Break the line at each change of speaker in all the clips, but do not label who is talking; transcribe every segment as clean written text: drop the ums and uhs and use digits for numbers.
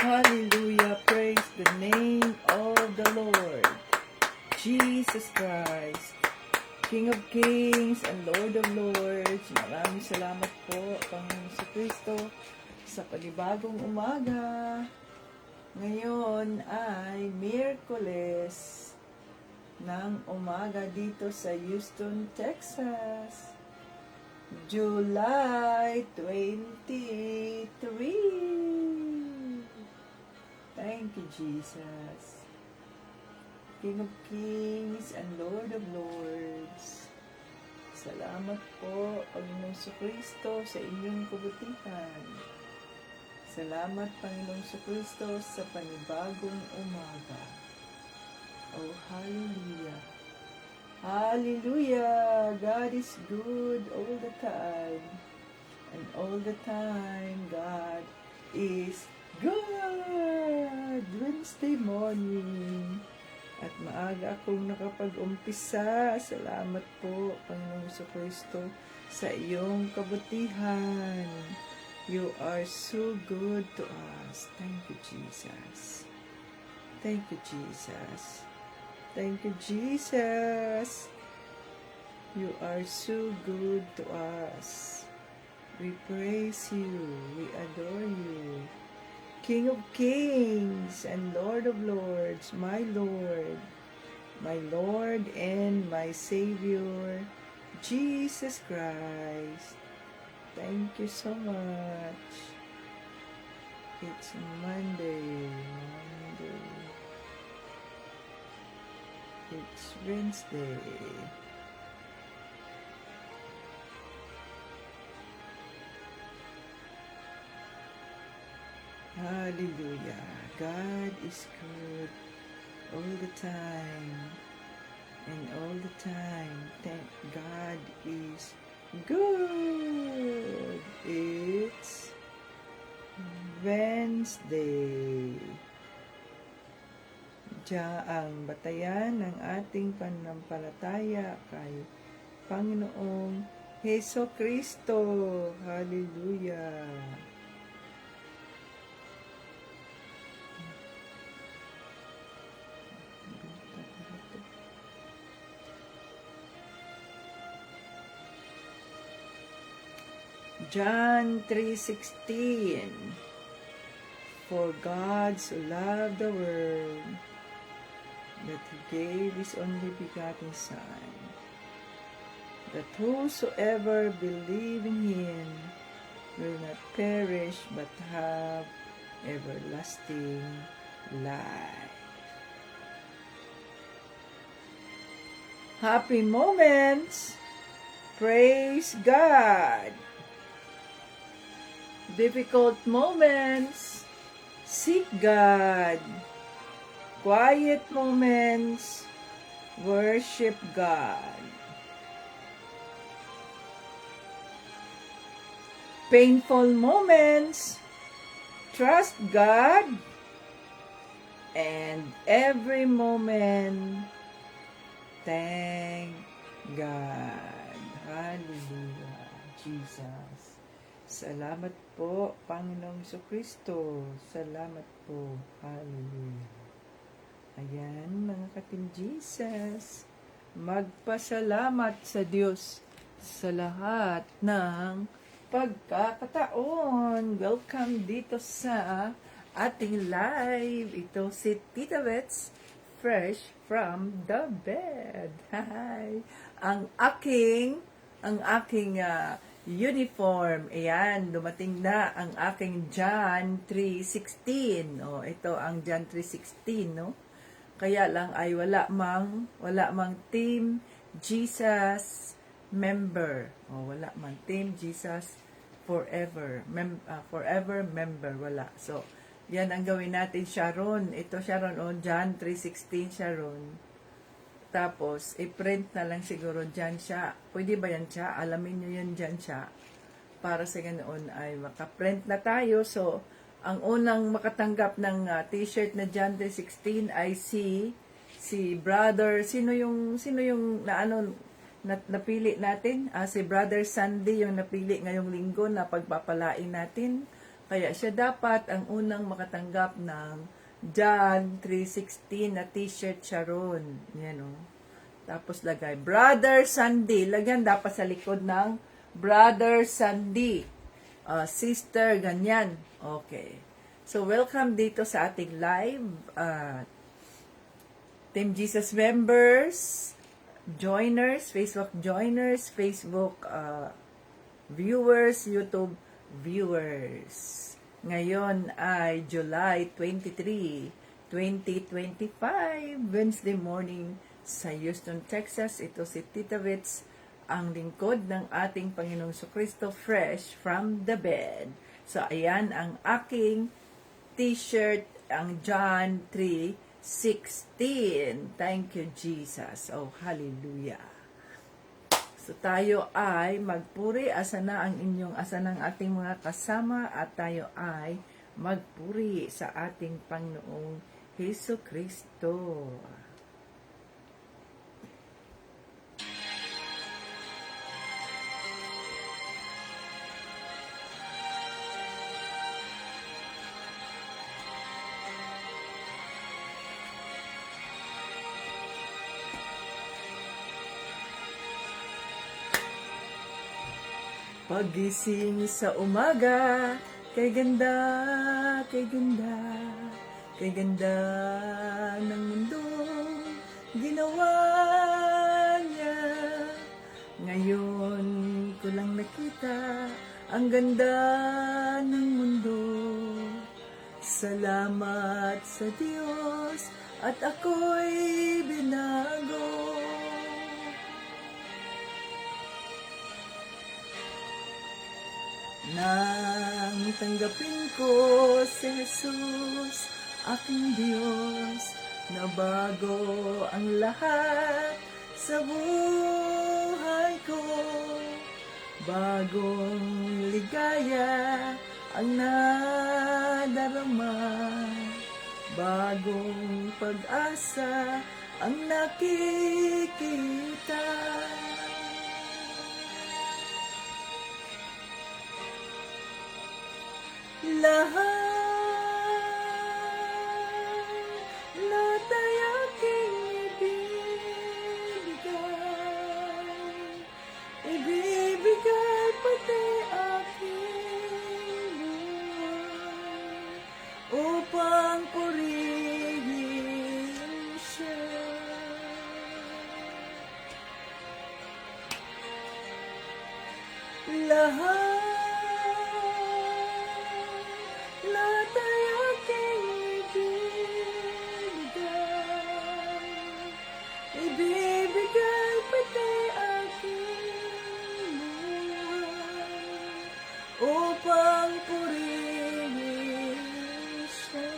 Hallelujah. Praise the name of the Lord. Jesus Christ, King of Kings and Lord of Lords. Maraming salamat po, Panginoon sa Kristo, sa panibagong umaga. Ngayon ay Miyerkules ng umaga dito sa Houston, Texas. July 23. Thank you, Jesus. King of Kings and Lord of Lords. Salamat po, Panginoong Kristo, sa inyong kabutihan. Salamat, Panginoong Kristo, sa panibagong umaga. Oh, hallelujah. Hallelujah! God is good all the time. And all the time, God is good! Wednesday morning. At maaga akong nakapag-umpisa. Salamat po, Panginoong Kristo, sa iyong kabutihan. You are so good to us. Thank you, Jesus. Thank you, Jesus. Thank you, Jesus. You are so good to us. We praise you. We adore you. King of Kings and Lord of Lords, my Lord and my Savior, Jesus Christ. Thank you so much. It's Monday. It's Wednesday. Hallelujah. God is good all the time. And all the time, thank God is good. It's Wednesday. Diyan ang batayan ng ating pananampalataya kay Panginoong Heso Kristo. Hallelujah. John 3:16. For God so loved the world that He gave His only begotten Son, that whosoever believe in Him will not perish but have everlasting life. Happy moments! Praise God! Difficult moments, seek God. Quiet moments, worship God. Painful moments, trust God. And every moment, thank God. Hallelujah, Jesus. Salamat po, Panginoong Kristo. Salamat po. Hallelujah. Ayan, mga katim Jesus. Magpasalamat sa Diyos sa lahat ng pagkakataon. Welcome dito sa ating live. Ito si Tita Bets, fresh from the bed. Hi! Ang aking uniform. Ayan, dumating na ang aking John 3:16. Oh, ito ang John 3:16, no? Kaya lang ay wala mang Team Jesus member. Oh, wala man Team Jesus forever. Forever member, wala. So, yan ang gawin natin, Sharon. Ito, Sharon, oh, John 3:16, Sharon. Tapos, i-print na lang siguro dyan siya. Pwede ba yan siya? Alamin nyo yan dyan siya. Para sa ganoon ay makaprint na tayo. So, ang unang makatanggap ng t-shirt na John 3:16 ay si brother, sino yung napili natin? Si Brother Sandy yung napili ngayong linggo na pagpapalain natin. Kaya siya dapat ang unang makatanggap ng John 3:16 na t-shirt siya ron. Yan o. Tapos lagay, Brother Sandy. Lagyan dapat sa likod ng Brother Sandy. Sister, ganyan. Okay. So, welcome dito sa ating live. Team Jesus members, joiners, Facebook viewers, YouTube viewers. Ngayon ay July 23, 2025, Wednesday morning sa Houston, Texas. Ito si Tita Wits, ang lingkod ng ating Panginoong Jesucristo, fresh from the bed. So, ayan ang aking t-shirt, ang John 3:16. Thank you, Jesus. Oh, hallelujah. So, tayo ay magpuri. Asa na ng ating mga kasama at tayo ay magpuri sa ating Panginoong Jesucristo. Pagising sa umaga, kay ganda, kay ganda, kay ganda ng mundong ginawa niya. Ngayon ko lang nakita ang ganda ng mundo. Salamat sa Diyos at ako'y binago. Nang tanggapin ko si Jesus, aking Diyos, na bago ang lahat sa buhay ko. Bagong ligaya ang nadarama, bagong pag-asa ang nakikita. Lahat ay aking ibibigay pati aking buhay, upang purihin siya. Lahat ay aking ibibigay pati aking buhay, upang purihin siya.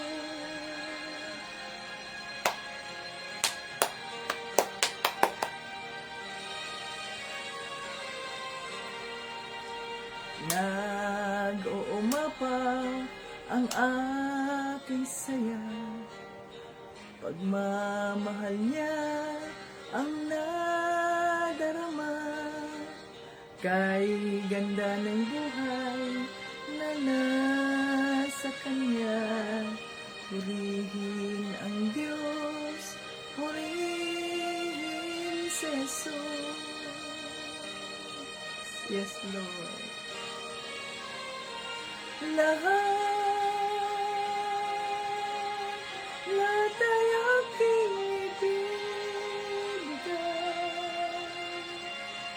Nag-uumapaw ang aking saya, pagmamahal niya ang nadarama. Kay ganda ng buhay na nasa kanya, purihin ang Diyos, purihin si Jesus. Yes, Lord. Lahat ay aking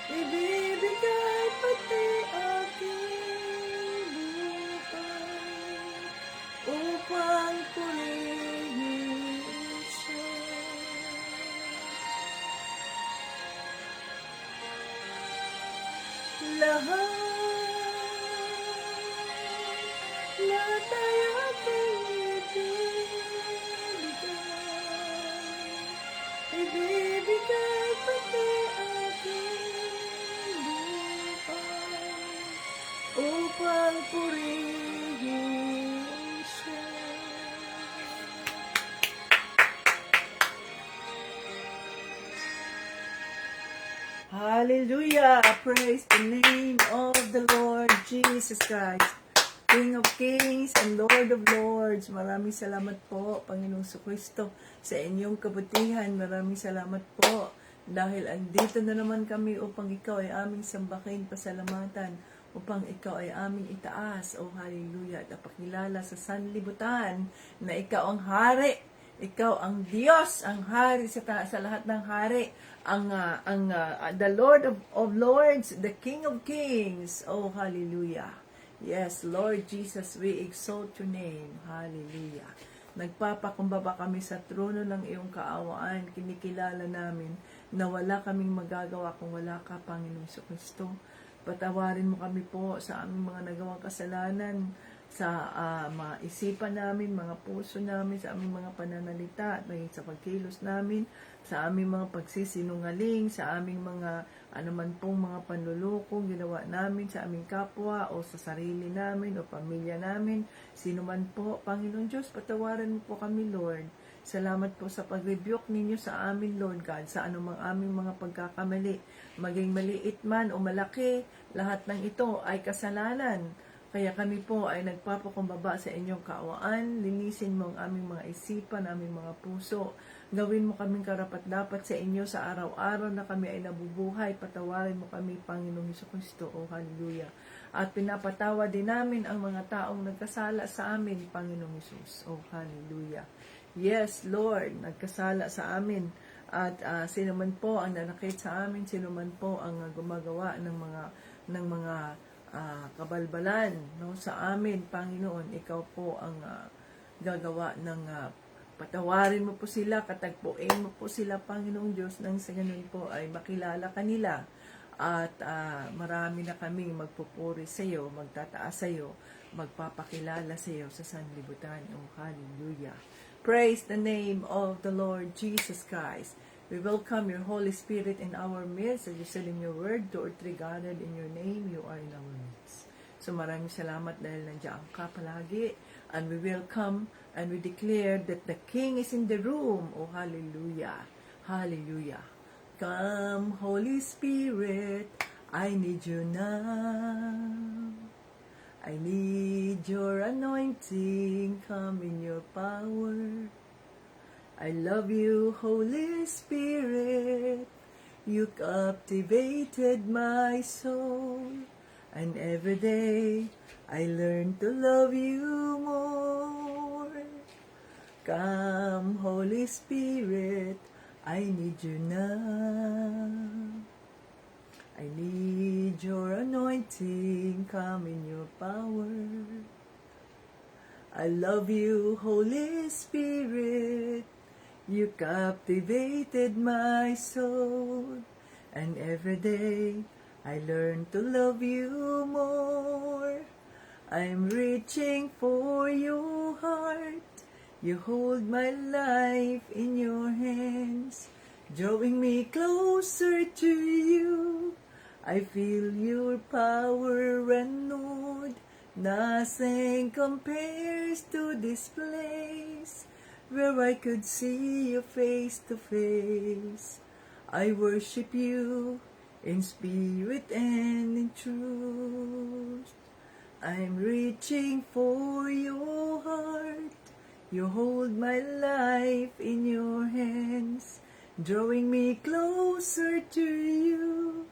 ibibigay pati aking buhay, upang purihin siya. Lahat ay aking ibibigay pati aking buhay, upang purihin siya. Hallelujah! Praise the name of the Lord Jesus Christ. King of Kings and Lord of Lords. Maraming salamat po, Panginoong Kristo, sa inyong kabutihan. Maraming salamat po dahil andito na naman kami upang ikaw ay aming sambahin, pasalamatan, upang ikaw ay aming itaas. O hallelujah, at napakilala sa sanlibutan na ikaw ang hari. Ikaw ang Diyos, ang hari sa lahat ng hari, the Lord of Lords, the King of Kings. Oh, hallelujah. Yes, Lord Jesus, we exalt your name. Hallelujah. Nagpapakumbaba kami sa trono ng iyong kaawaan. Kinikilala namin na wala kaming magagawa kung wala ka, Panginoong Kristo. Patawarin mo kami po sa aming mga nagawang kasalanan, sa mga isipan namin, mga puso namin, sa aming mga pananalita, at maging sa pagkilos namin, sa aming mga pagsisinungaling, sa aming mga anuman pong mga panluloko ginawa namin sa aming kapwa o sa sarili namin o pamilya namin, sino man po, Panginoon Diyos, patawarin mo po kami, Lord. Salamat po sa pag-rebuke ninyo sa amin, Lord God, sa anumang aming mga pagkakamali, maging maliit man o malaki, lahat ng ito ay kasalanan. Kaya kami po ay nagpapakumbaba sa inyong kaawaan. Linisin mo ang aming mga isipan, aming mga puso. Gawin mo kaming karapat-dapat sa inyo sa araw-araw na kami ay nabubuhay. Patawarin mo kami, Panginoong Kristo. O hallelujah. At pinapatawa din namin ang mga taong nagkasala sa amin, Panginoong Jesus. O hallelujah. Yes, Lord, nagkasala sa amin. At sino man po ang nanakit sa amin, sino man po ang gumagawa ng mga kabalbalan, no, sa amin, Panginoon, ikaw po ang gagawa ng patawarin mo po sila, katagpuin mo po sila, Panginoong Diyos, nang sa ganun po ay makilala kanila at marami na kaming magpupuri sa iyo, magtataas sa iyo, magpapakilala sa iyo sa sanlibutan. Oh, hallelujah. Praise the name of the Lord Jesus Christ. We welcome your Holy Spirit in our midst. As you said in your word, 2 or 3 gathered in your name, you are in our midst. So maraming salamat dahil nandiyan ka palagi. And we welcome and we declare that the King is in the room. Oh, hallelujah. Hallelujah. Come, Holy Spirit, I need you now. I need your anointing. Come in your power. I love you, Holy Spirit. You captivated my soul. And every day I learn to love you more. Come, Holy Spirit, I need you now. I need your anointing. Come in your power. I love you, Holy Spirit. You captivated my soul, and every day I learn to love you more. I'm reaching for your heart. You hold my life in your hands, drawing me closer to you. I feel your power renewed. Nothing compares to this place, where I could see you face to face. I worship you in spirit and in truth. I'm reaching for your heart. You hold my life in your hands, drawing me closer to you.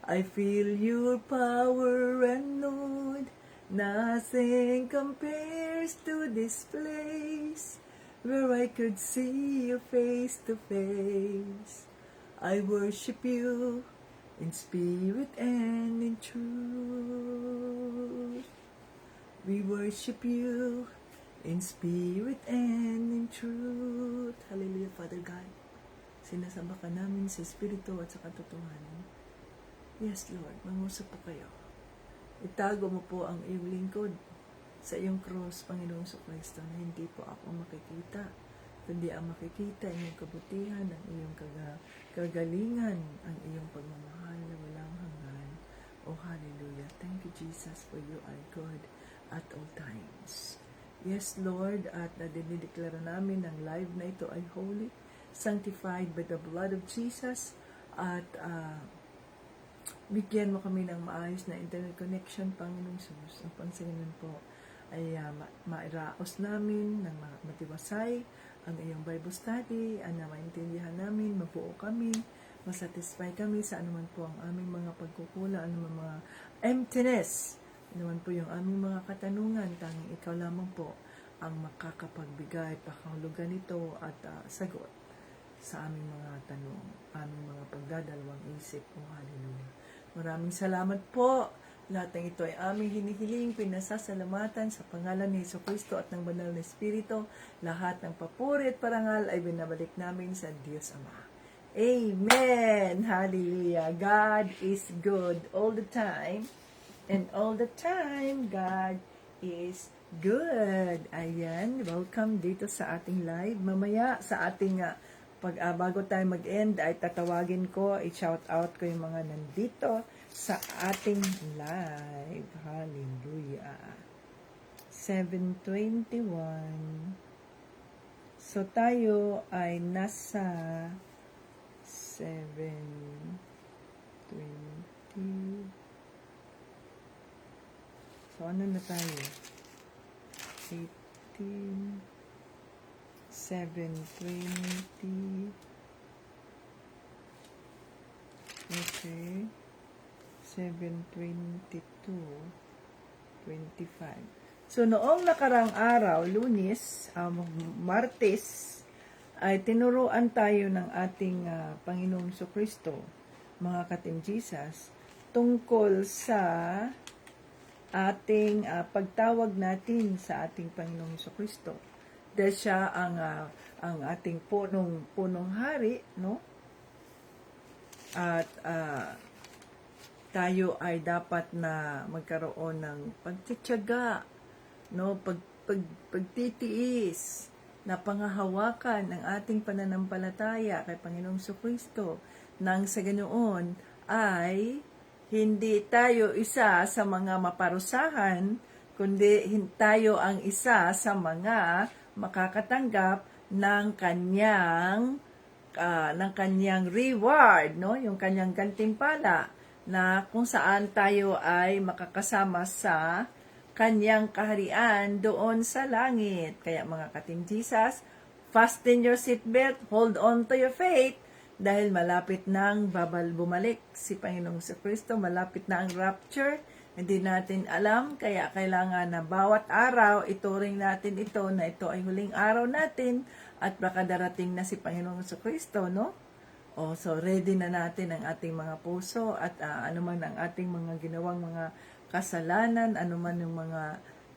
I feel your power renewed. Nothing compares to this place, where I could see you face to face. I worship you in spirit and in truth. We worship you in spirit and in truth. Hallelujah, Father God. Sinasamba ka namin sa espiritu at sa katotohanan. Yes, Lord, mangusap po kayo. Itago mo po ang iyong lingkod sa iyong cross, Panginoong Kristo, na hindi po ako makikita, kundi ang makikita ang iyong kabutihan, ang iyong kagalingan, ang iyong pagmamahal na walang hanggan. Oh, hallelujah. Thank you, Jesus, for you are good at all times. Yes, Lord, at dinideklara namin ang live na ito ay holy, sanctified by the blood of Jesus, at bigyan mo kami ng maayos na internet connection, Panginoong Jesus. Ang pangsinganan po ay mairaos namin ng matiwasay ang iyong Bible study, na maintindihan namin, mabuo kami, masatisfy kami sa anuman po ang aming mga pagkukulang, anuman mga emptiness, anuman po yung aming mga katanungan, tanging ikaw lamang po ang makakapagbigay pakahulugan nito at sagot sa aming mga tanong, aming mga pagdadalawang isip. O hallelujah. Maraming salamat po. Lahat ng ito ay aming hinihiling, pinasasalamatan sa pangalan ni Jesucristo at ng Banal na Espiritu. Lahat ng papuri at parangal ay binabalik namin sa Diyos Ama. Amen! Hallelujah! God is good all the time. And all the time, God is good. Ayan, welcome dito sa ating live. Mamaya sa ating bago tayo mag-end ay tatawagin ko, i-shout out ko yung mga nandito sa ating live. Hallelujah. 7:21. So tayo ay nasa 7:20. So ano na tayo? 18, 7:20. Okay. 7:22, 25. So, noong nakarang araw, Lunes, Martes, ay tinuruan tayo ng ating Panginoong Jesucristo, mga ka-Team Jesus, tungkol sa ating pagtawag natin sa ating Panginoong Jesucristo. Dahil siya ang ating punong hari, no? At tayo ay dapat na magkaroon ng pagtitiyaga, no, pagtitiis, na pangahawakan ng ating pananampalataya kay Panginoong Jesucristo, nang sa ganoon ay hindi tayo isa sa mga maparusahan, kundi tayo ang isa sa mga makakatanggap ng kanyang reward, no, yung kanyang gantimpala, na kung saan tayo ay makakasama sa kanyang kaharian doon sa langit. Kaya mga ka-Team Jesus, fasten your seatbelt, hold on to your faith, dahil malapit nang bumalik si Panginoong Jesucristo, malapit na ang rapture. Hindi natin alam, kaya kailangan na bawat araw ituring natin ito na ito ay huling araw natin at baka darating na si Panginoong Jesucristo, no? So ready na natin ang ating mga puso at anuman ang ating mga ginawang mga kasalanan, anuman yung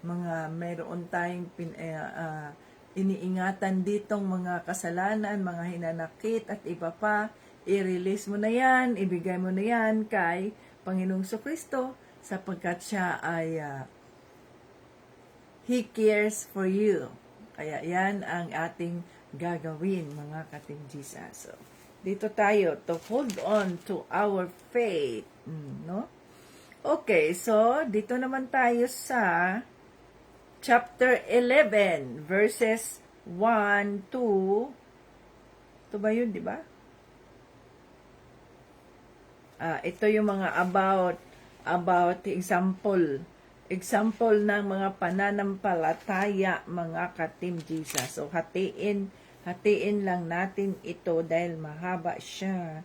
mga mayroon tayong iniingatan ditong mga kasalanan, mga hinanakit at iba pa, i-release mo na yan, ibigay mo na yan kay Panginoong Jesucristo, sapagkat siya ay He cares for you. Kaya yan ang ating gagawin, mga ka-Team Jesus. So, dito tayo to hold on to our faith, no? Okay, so dito naman tayo sa chapter 11 verses 1 to ito ba yun, di ba? Ito yung mga about example ng mga pananampalataya, mga ka-Team Jesus. So hatiin lang natin ito dahil mahaba siya.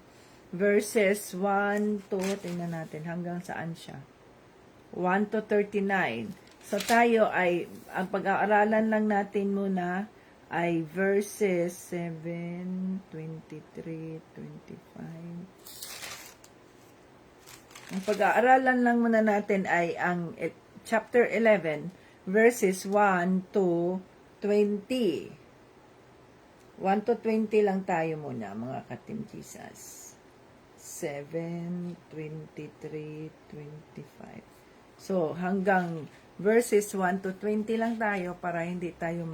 Verses 1 to, tingnan natin hanggang saan siya. 1 to 39. So tayo ay, ang pag-aaralan lang natin muna ay verses 7, 23, 25. Ang pag-aaralan lang muna natin ay ang chapter 11, verses 1 to 20. 1 to 20 lang tayo muna, mga ka-Team Jesus. 7, 23, 25. So, hanggang verses 1 to 20 lang tayo para hindi natin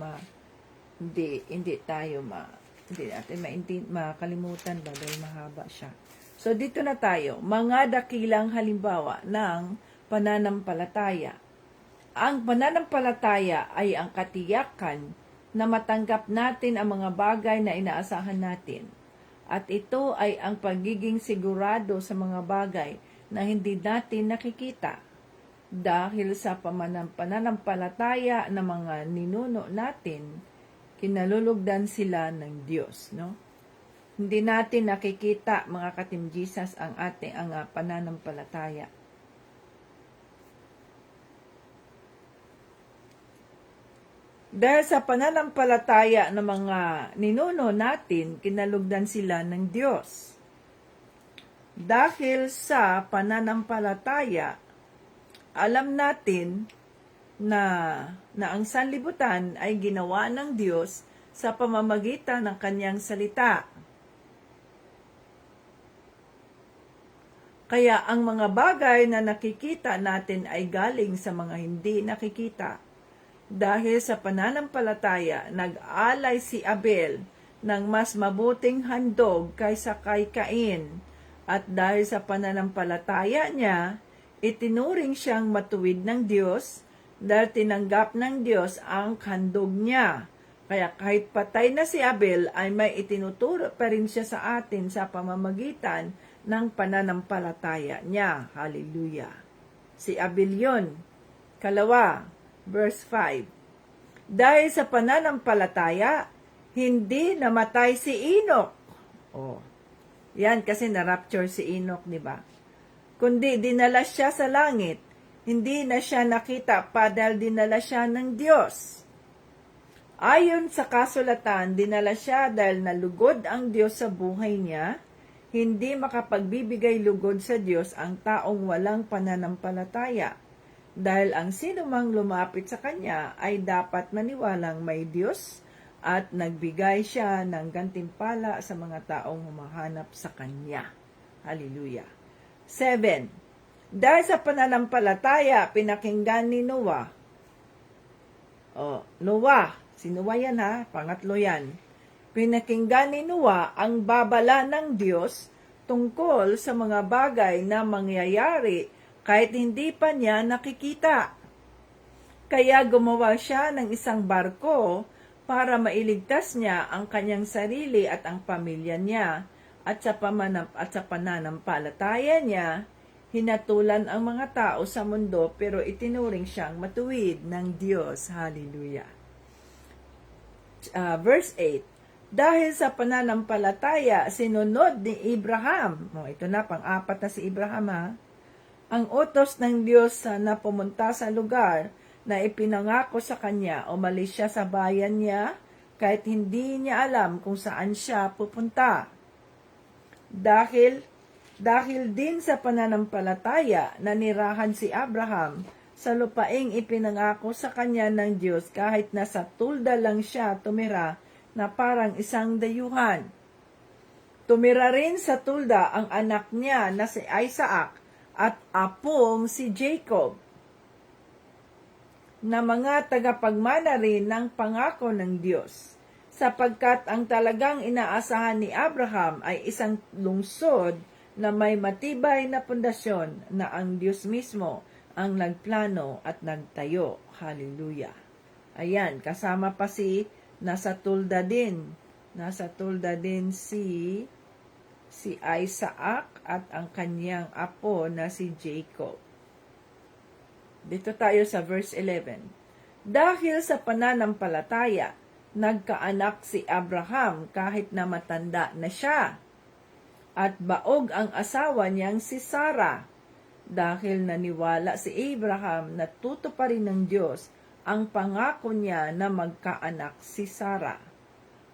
makalimutan ba dahil mahaba siya. So, dito na tayo. Mga dakilang halimbawa ng pananampalataya. Ang pananampalataya ay ang katiyakan na matanggap natin ang mga bagay na inaasahan natin. At ito ay ang pagiging sigurado sa mga bagay na hindi natin nakikita. Dahil sa pananampalataya ng mga ninuno natin, kinalulugdan sila ng Diyos, no? Hindi natin nakikita, mga ka-Team Jesus, ang ating pananampalataya. Dahil sa pananampalataya ng mga ninuno natin, kinalugdan sila ng Diyos. Dahil sa pananampalataya, alam natin na ang sanlibutan ay ginawa ng Diyos sa pamamagitan ng kanyang salita. Kaya ang mga bagay na nakikita natin ay galing sa mga hindi nakikita. Dahil sa pananampalataya, nag-alay si Abel ng mas mabuting handog kaysa kay Cain. At dahil sa pananampalataya niya, itinuring siyang matuwid ng Diyos dahil tinanggap ng Diyos ang handog niya. Kaya kahit patay na si Abel, ay may itinuturo pa rin siya sa atin sa pamamagitan ng pananampalataya niya. Hallelujah. Si Abel yun. Kalawa, verse 5. Dahil sa pananampalataya, hindi namatay si Enoch. Oh, yan kasi na-rapture si Enoch, di ba? Kundi dinala siya sa langit. Hindi na siya nakita pa dahil dinala siya ng Diyos. Ayon sa kasulatan, dinala siya dahil nalugod ang Diyos sa buhay niya. Hindi makapagbibigay lugod sa Diyos ang taong walang pananampalataya. Dahil ang sinumang lumapit sa Kanya ay dapat maniwalang may Diyos at nagbigay siya ng gantimpala sa mga taong humahanap sa Kanya. Hallelujah. 7. Dahil sa pananampalataya, pinakinggan ni Noah. Noah. Si Noah yan ha. Pangatlo yan. Pinakinggan ni Noah ang babala ng Diyos tungkol sa mga bagay na mangyayari kahit hindi pa niya nakikita. Kaya gumawa siya ng isang barko para mailigtas niya ang kanyang sarili at ang pamilya niya. At sa pananampalataya niya, hinatulan ang mga tao sa mundo pero itinuring siyang matuwid ng Diyos. Hallelujah. Verse 8. Dahil sa pananampalataya, sinunod ni Abraham. Ito na, pang-apat na si Abraham ha. Ang utos ng Diyos na pumunta sa lugar na ipinangako sa kanya, umalis siya sa bayan niya kahit hindi niya alam kung saan siya pupunta. Dahil din sa pananampalataya, nanirahan si Abraham sa lupaing ipinangako sa kanya ng Diyos kahit nasa tulda lang siya tumira na parang isang dayuhan. Tumira rin sa tulda ang anak niya na si Isaac at apong si Jacob, na mga tagapagmana rin ng pangako ng Diyos, sapagkat ang talagang inaasahan ni Abraham ay isang lungsod na may matibay na pundasyon na ang Diyos mismo ang nagplano at nagtayo. Hallelujah. Ayan, kasama pa nasa tulda din si Isaac at ang kanyang apo na si Jacob. Dito tayo sa verse 11. Dahil sa pananampalataya, nagkaanak si Abraham kahit na matanda na siya, at baog ang asawa niyang si Sarah. Dahil naniwala si Abraham na tutuparin ng Diyos ang pangako niya na magkaanak si Sarah.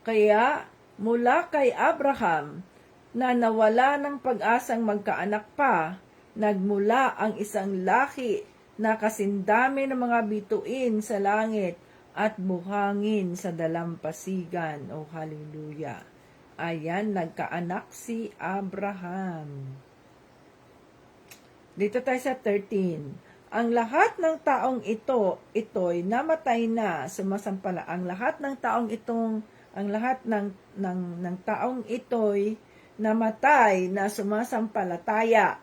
Kaya mula kay Abraham na nawala ng pag-asang magkaanak pa, nagmula ang isang laki na kasindami ng mga bituin sa langit at buhangin sa dalampasigan. Oh, hallelujah. Ayan, nagkaanak si Abraham. Dito tayo sa 13. Ang lahat ng taong ito'y namatay na sumasampala. Ang lahat ng taong ito'y namatay na sumasampalataya.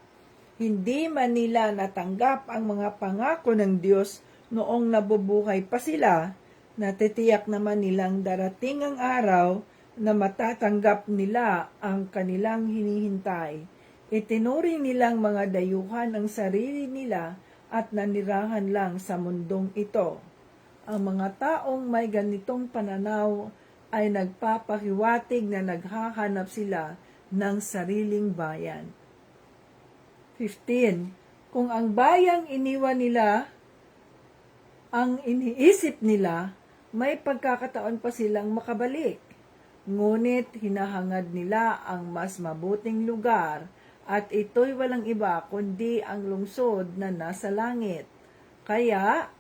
Hindi man nila natanggap ang mga pangako ng Diyos noong nabubuhay pa sila, natitiyak naman nilang darating ang araw na matatanggap nila ang kanilang hinihintay. Itinuring nilang mga dayuhan ang sarili nila at nanirahan lang sa mundong ito. Ang mga taong may ganitong pananaw ay nagpapahiwatig na naghahanap sila ng sariling bayan. 15. Kung ang bayang iniwan nila, ang iniisip nila, may pagkakataon pa silang makabalik. Ngunit hinahangad nila ang mas mabuting lugar at ito'y walang iba kundi ang lungsod na nasa langit. Kaya,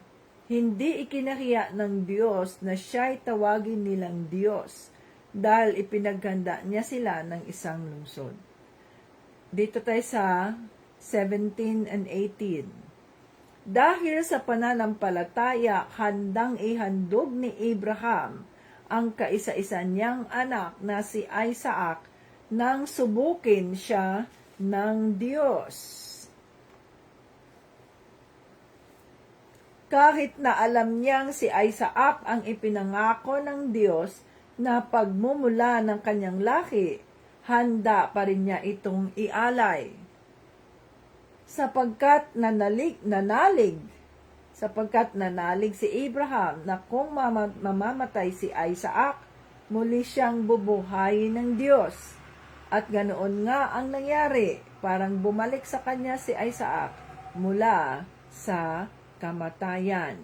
hindi ikinahiya ng Diyos na siya'y tawagin nilang Diyos dahil ipinaghanda niya sila ng isang lungsod. Dito tayo sa 17 and 18. Dahil sa pananampalataya, handang ihandog ni Abraham ang kaisa-isa niyang anak na si Isaac nang subukin siya ng Diyos. Kahit na alam niyang si Isaac ang ipinangako ng Diyos na pagmumula ng kanyang lahi, handa pa rin niya itong ialay. Sapagkat nanalig si Abraham na kung mamamatay si Isaac, muli siyang bubuhayin ng Diyos. At ganoon nga ang nangyari, parang bumalik sa kanya si Isaac mula sa kamatayan.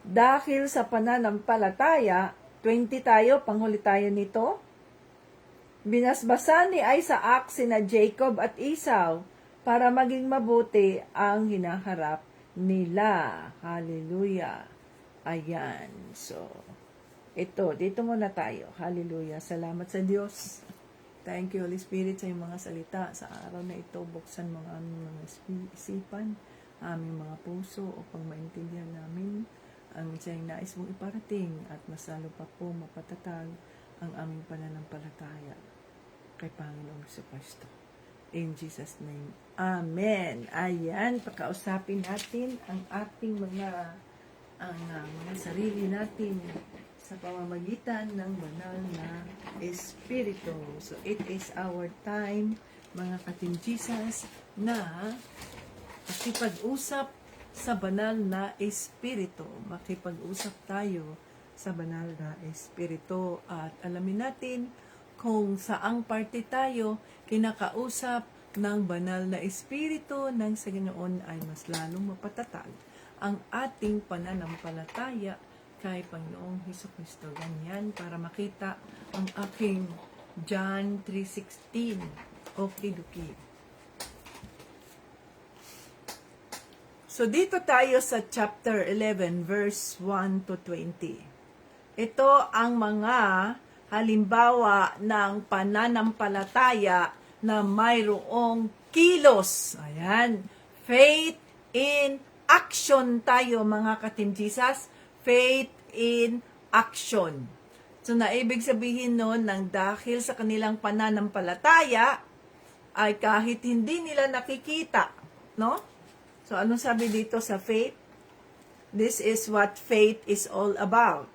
Dahil sa pananampalataya, 20 tayo, panghuli tayo nito. Binasbasan ni Isaac sina Jacob at Esau para maging mabuti ang hinaharap nila. Hallelujah. Ayan. So, dito muna tayo. Hallelujah. Salamat sa Diyos. Thank you, Holy Spirit, sa iyong mga salita. Sa araw na ito, buksan mo ang aming mga isipan, aming mga puso, upang maintindihan namin ang siyang nais mong iparating at mas lalo pa po mapatatag ang aming pananampalataya kay Panginoong Kristo. In Jesus' name. Amen. Ayan, pakausapin natin ang ating mga sarili natin sa pamamagitan ng banal na Espiritu. So, it is our time, mga katim Jesus, na makipag-usap sa banal na Espiritu. Makipag-usap tayo sa banal na Espiritu at alamin natin kung saang parte tayo kinakausap ng banal na Espiritu nang sa ganoon ay mas lalong mapatatag ang ating pananampalataya kay Panginoong Hesukristo. Ganyan para makita ang aking John 3:16. Okidoki. So dito tayo sa chapter 11 verse 1 to 20. Ito ang mga halimbawa ng pananampalataya na mayroong kilos. Ayan. Faith in action tayo, mga katim Jesus. Faith in action. So, naibig sabihin nun, ng dahil sa kanilang pananampalataya, ay kahit hindi nila nakikita, no? So, anong sabi dito sa faith? This is what faith is all about.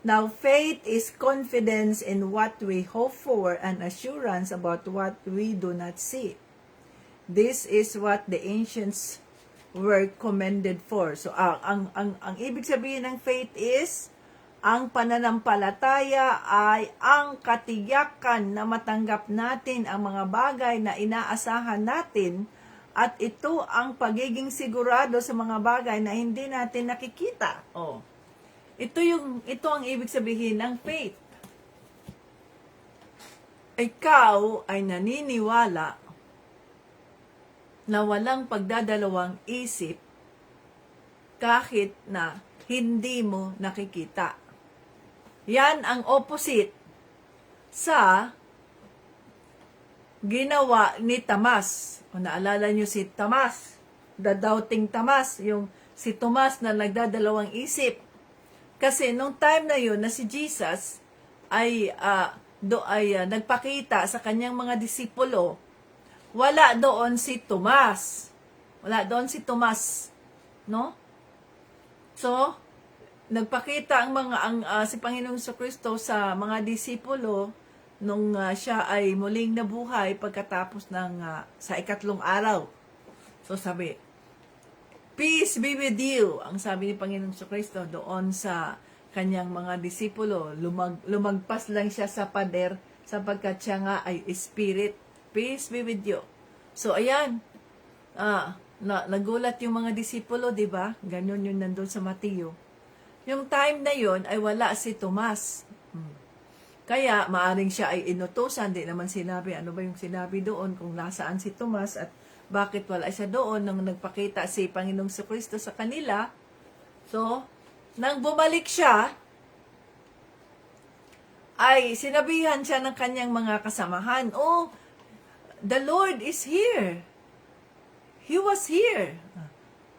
Now, faith is confidence in what we hope for and assurance about what we do not see. This is what the ancients were commended for. So, ang ibig sabihin ng faith is, ang pananampalataya ay ang katiyakan na matanggap natin ang mga bagay na inaasahan natin at ito ang pagiging sigurado sa mga bagay na hindi natin nakikita. Ito ang ibig sabihin ng faith. Ikaw ay naniniwala na walang pagdadalawang isip kahit na hindi mo nakikita. Yan ang opposite sa ginawa ni Tomas. O naalala nyo si Tomas, the doubting Tomas, yung si Tomas na nagdadalawang isip. Kasi nung time na yun na si Jesus ay nagpakita sa kanyang mga disipulo, wala doon si Tomas. Wala doon si Tomas, no? So, nagpakita si Panginoong Kristo sa mga disipulo nung siya ay muling nabuhay pagkatapos ng sa ikatlong araw. So sabi, Peace be with you. Ang sabi ni Panginoong Kristo doon sa kanyang mga disipulo, lumagpas lang siya sa pader sapagkat siya nga ay spirit. Peace be with you. So, ayan. Nagulat yung mga disipulo, di ba? Ganyan yun nandun sa Mateo. Yung time na yon ay wala si Tomas. Kaya, maaring siya ay inutusan. Di naman sinabi, ano ba yung sinabi doon kung nasaan si Tomas at bakit wala siya doon nang nagpakita si Panginoong Kristo sa kanila. So, nang bumalik siya, ay sinabihan siya ng kanyang mga kasamahan, "Oh, the Lord is here. He was here."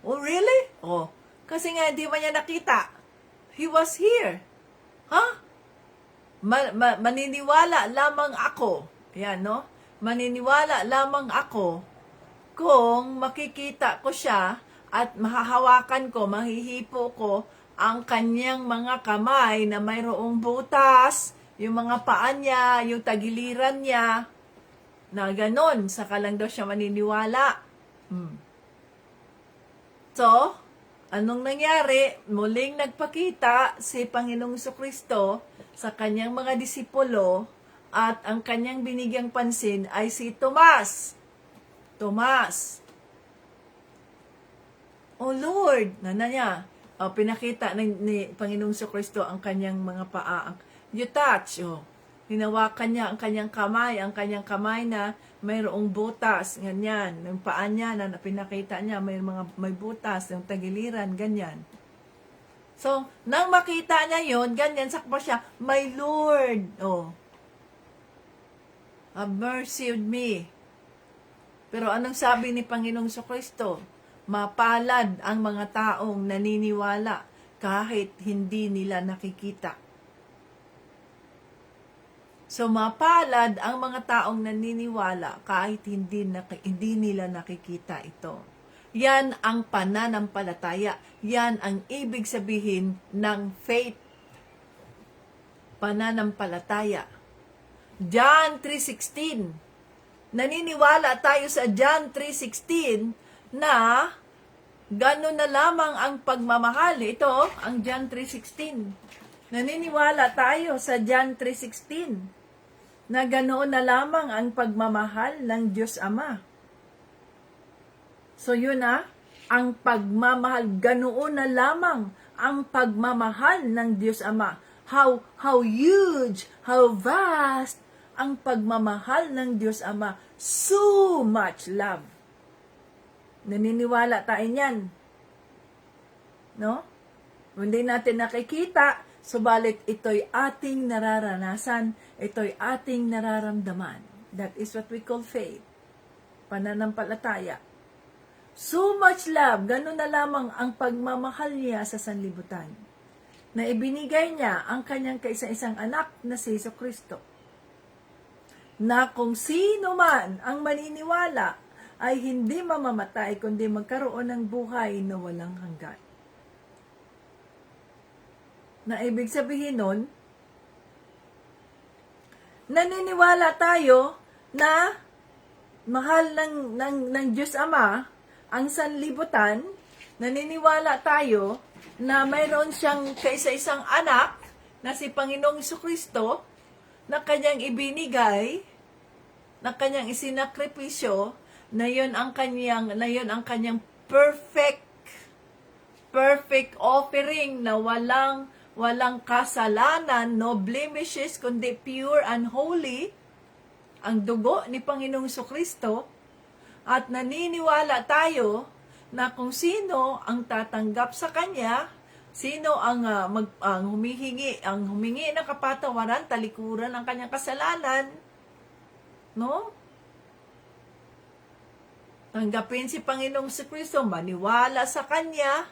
"Oh, really?" "Oh, kasi nga hindi man niya nakita. He was here." "Ha? Maniniwala lamang ako." Yan, no? Maniniwala lamang ako kung makikita ko siya at mahahawakan ko, mahihipo ko ang kanyang mga kamay na mayroong butas, yung mga paa niya, yung tagiliran niya, na ganon, saka lang daw siya maniniwala. So, anong nangyari? Muling nagpakita si Panginoong Kristo sa kanyang mga disipulo at ang kanyang binigyang pansin ay si Tomas. Tomas. "Oh Lord," niya, pinakita ni Panginoong Kristo ang kanyang mga paa. "You touch." Hinawakan niya ang kanyang kamay na mayroong butas, ganyan. Yung paa niya na pinakita niya, may butas, yung tagiliran, ganyan. So, nang makita niya yon, ganyan, sakpa siya, "My Lord, have mercy on me." Pero anong sabi ni Panginoong Kristo? Mapalad ang mga taong naniniwala kahit hindi nila nakikita. So, mapalad ang mga taong naniniwala kahit hindi nila nakikita ito. Yan ang pananampalataya. Yan ang ibig sabihin ng faith. Pananampalataya. John 3:16. Naniniwala tayo sa John 3:16 na gano'n na lamang ang pagmamahal. Ito, ang John 3:16. Naniniwala tayo sa John 3:16 na ganoon na lamang ang pagmamahal ng Diyos Ama. So yun ang pagmamahal, ganoon na lamang ang pagmamahal ng Diyos Ama. How huge, how vast ang pagmamahal ng Diyos Ama. So much love. Naniniwala tayo niyan. No? Hindi natin nakikita, subalit ito'y ating nararanasan, ito'y ating nararamdaman. That is what we call faith. Pananampalataya. So much love, ganun na lamang ang pagmamahal niya sa sanlibutan, na ibinigay niya ang kanyang kaisa-isang anak na si Jesucristo, na kung sino man ang maniniwala ay hindi mamamatay kundi magkaroon ng buhay na walang hanggan. Na ibig sabihin nun, naniniwala tayo na mahal ng Diyos Ama ang sanlibutan. Naniniwala tayo na mayroon siyang kaisa-isang anak na si Panginoong Jesucristo na kanyang ibinigay, na kanyang isinakripisyo, na yon ang kanyang perfect offering na walang kasalanan, no blemishes, kundi pure and holy, ang dugo ni Panginoong Jesucristo. At naniniwala tayo na kung sino ang tatanggap sa Kanya, sino ang humingi ng kapatawaran, talikuran ang kanyang kasalanan, no? Tanggapin si Panginoong Jesucristo, maniwala sa Kanya,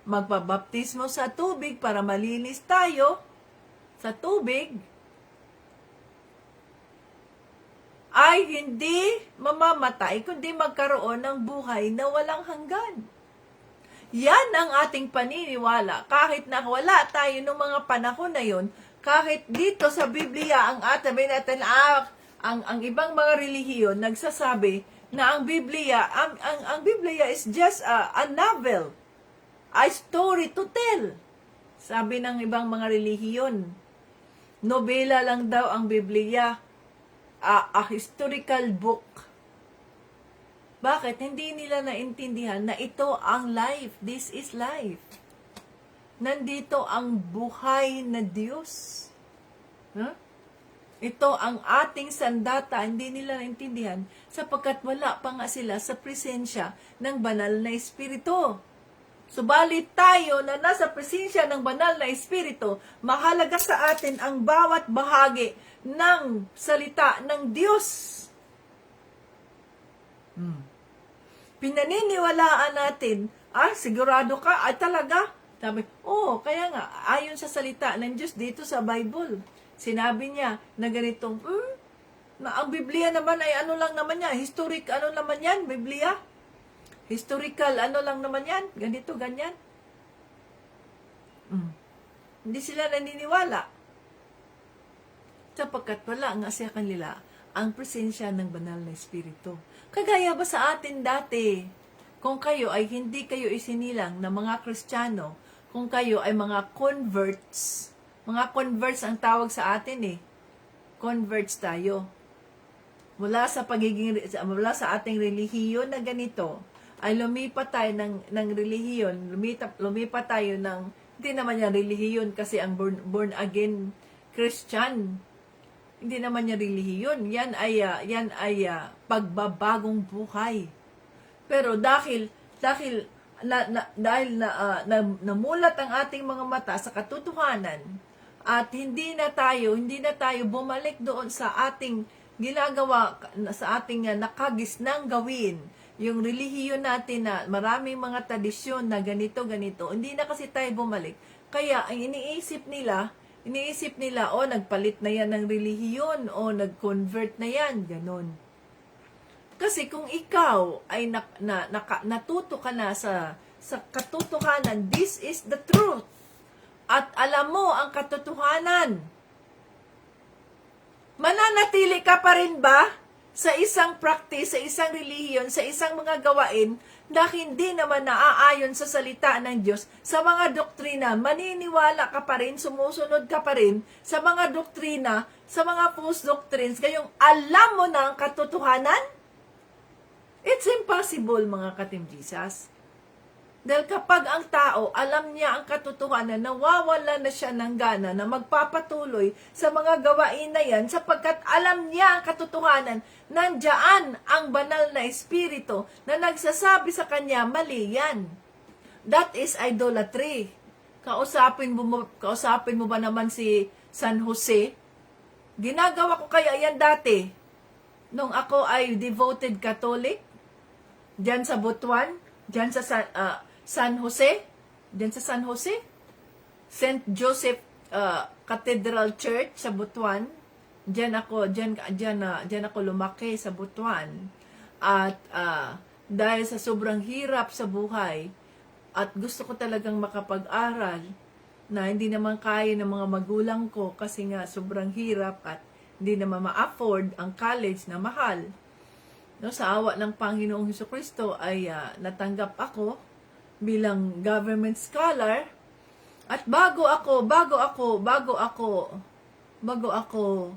magpabaptismo sa tubig para malinis tayo sa tubig, ay hindi mamamatay, kundi magkaroon ng buhay na walang hanggan. Yan ang ating paniniwala. Kahit na wala tayo ng mga panahon na yun, kahit dito sa Biblia, ang ibang mga relihiyon nagsasabi na ang Biblia, ang Biblia is just a novel, a story to tell. Sabi ng ibang mga relihiyon, nobela lang daw ang Biblia, a historical book. Bakit? Hindi nila naintindihan na ito ang life. This is life. Nandito ang buhay na Diyos. Huh? Ito ang ating sandata, hindi nila naintindihan sapagkat wala pa nga sila sa presensya ng banal na Espiritu. Subalit tayo na nasa presensya ng banal na Espiritu, mahalaga sa atin ang bawat bahagi ng salita ng Diyos. Pinaniniwalaan natin, sigurado ka, talaga? Sabi, kaya nga, ayon sa salita ng Diyos dito sa Bible, sinabi niya na ganitong, na ang Biblia naman ay ano lang naman yan, historic, ano naman yan, Biblia? Historical, ano lang naman yan, ganito, ganyan. Hindi sila naniniwala. Sapagkat wala nga sa kanila ang presensya ng banal na Espiritu. Kagaya ba sa atin dati, kung kayo ay hindi kayo isinilang na mga Kristiyano, kung kayo ay mga converts ang tawag sa atin converts tayo. Mula sa ating relihiyon na ganito, ay lumipat tayo ng relihiyon, lumipat tayo ng, hindi naman yan relihiyon kasi ang born again Christian, hindi naman yan relihiyon, yan ay pagbabagong buhay. Pero dahil namulat ang ating mga mata sa katotohanan at hindi na tayo bumalik doon sa ating ginagawa, sa ating nakagisnang gawin, yung relihiyon natin na maraming mga tradisyon na ganito, hindi na kasi tayo bumalik. Kaya ang iniisip nila, nagpalit na yan ng relihiyon o nag-convert na yan, ganon. Kasi kung ikaw ay natuto ka na sa katotohanan, this is the truth. At alam mo ang katotohanan, mananatili ka pa rin ba sa isang practice, sa isang relihiyon, sa isang mga gawain na hindi naman naaayon sa salita ng Diyos, sa mga doktrina, maniniwala ka pa rin, sumusunod ka pa rin sa mga doktrina, sa mga false doctrines, kayong alam mo na ang katotohanan? It's impossible, mga ka-Team Jesus. Dahil kapag ang tao, alam niya ang katotohanan, nawawala na siya ng gana na magpapatuloy sa mga gawain na yan sapagkat alam niya ang katotohanan, nandyan ang banal na Espiritu na nagsasabi sa kanya, mali yan. That is idolatry. Kausapin mo ba naman si San Jose? Ginagawa ko kaya yan dati. Nung ako ay devoted Catholic, dyan sa Butuan, dyan sa San Jose, St. Joseph Cathedral Church sa Butuan. Diyan ako lumaki sa Butuan. At dahil sa sobrang hirap sa buhay at gusto ko talagang makapag-aral na hindi naman kaya ng mga magulang ko kasi nga sobrang hirap at hindi naman ma-afford ang college na mahal. No, sa awa ng Panginoong Hesukristo ay natanggap ako bilang government scholar at bago ako,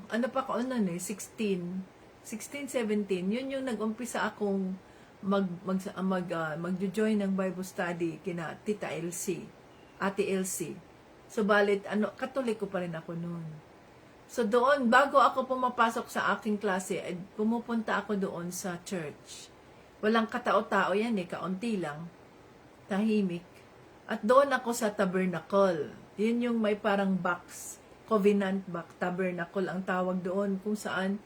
ano pa ako noon 16, 17, yun yung nag-umpisa akong mag-join ng Bible study kina Tita LC, Ate LC. Subalit, Katoliko pa rin ako noon. So doon, bago ako pumapasok sa aking klase, pumupunta ako doon sa church. Walang katao-tao yan kaunti lang. Tahimik. At doon ako sa tabernacle. Yun yung may parang box, covenant box, tabernacle ang tawag doon, kung saan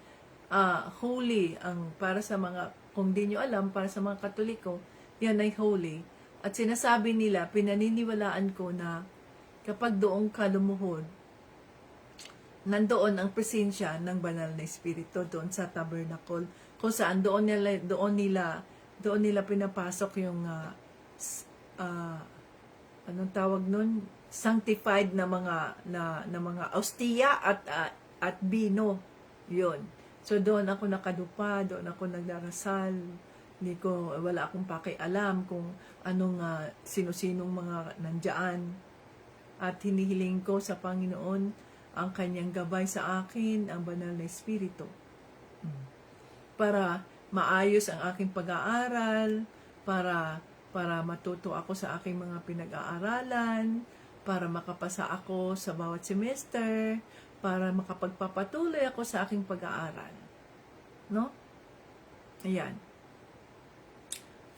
holy, ang para sa mga, kung di nyo alam, para sa mga Katoliko, yan ay holy. At sinasabi nila, pinaniniwalaan ko na kapag doon ka lumuhod, nandoon ang presensya ng banal na Espiritu doon sa tabernacle, kung saan doon nila pinapasok yung anong tawag nun, sanctified na mga ostia at bino, yun. So doon ako nakadupa, doon ako nagdarasal. Wala akong pakialam kung anong sino-sinong mga nandyan. At hinihiling ko sa Panginoon ang kanyang gabay sa akin, ang banal na Espiritu. Para maayos ang aking pag-aaral, para matuto ako sa aking mga pinag-aaralan, para makapasa ako sa bawat semester, para makapagpapatuloy ako sa aking pag-aaral. No? Ayan.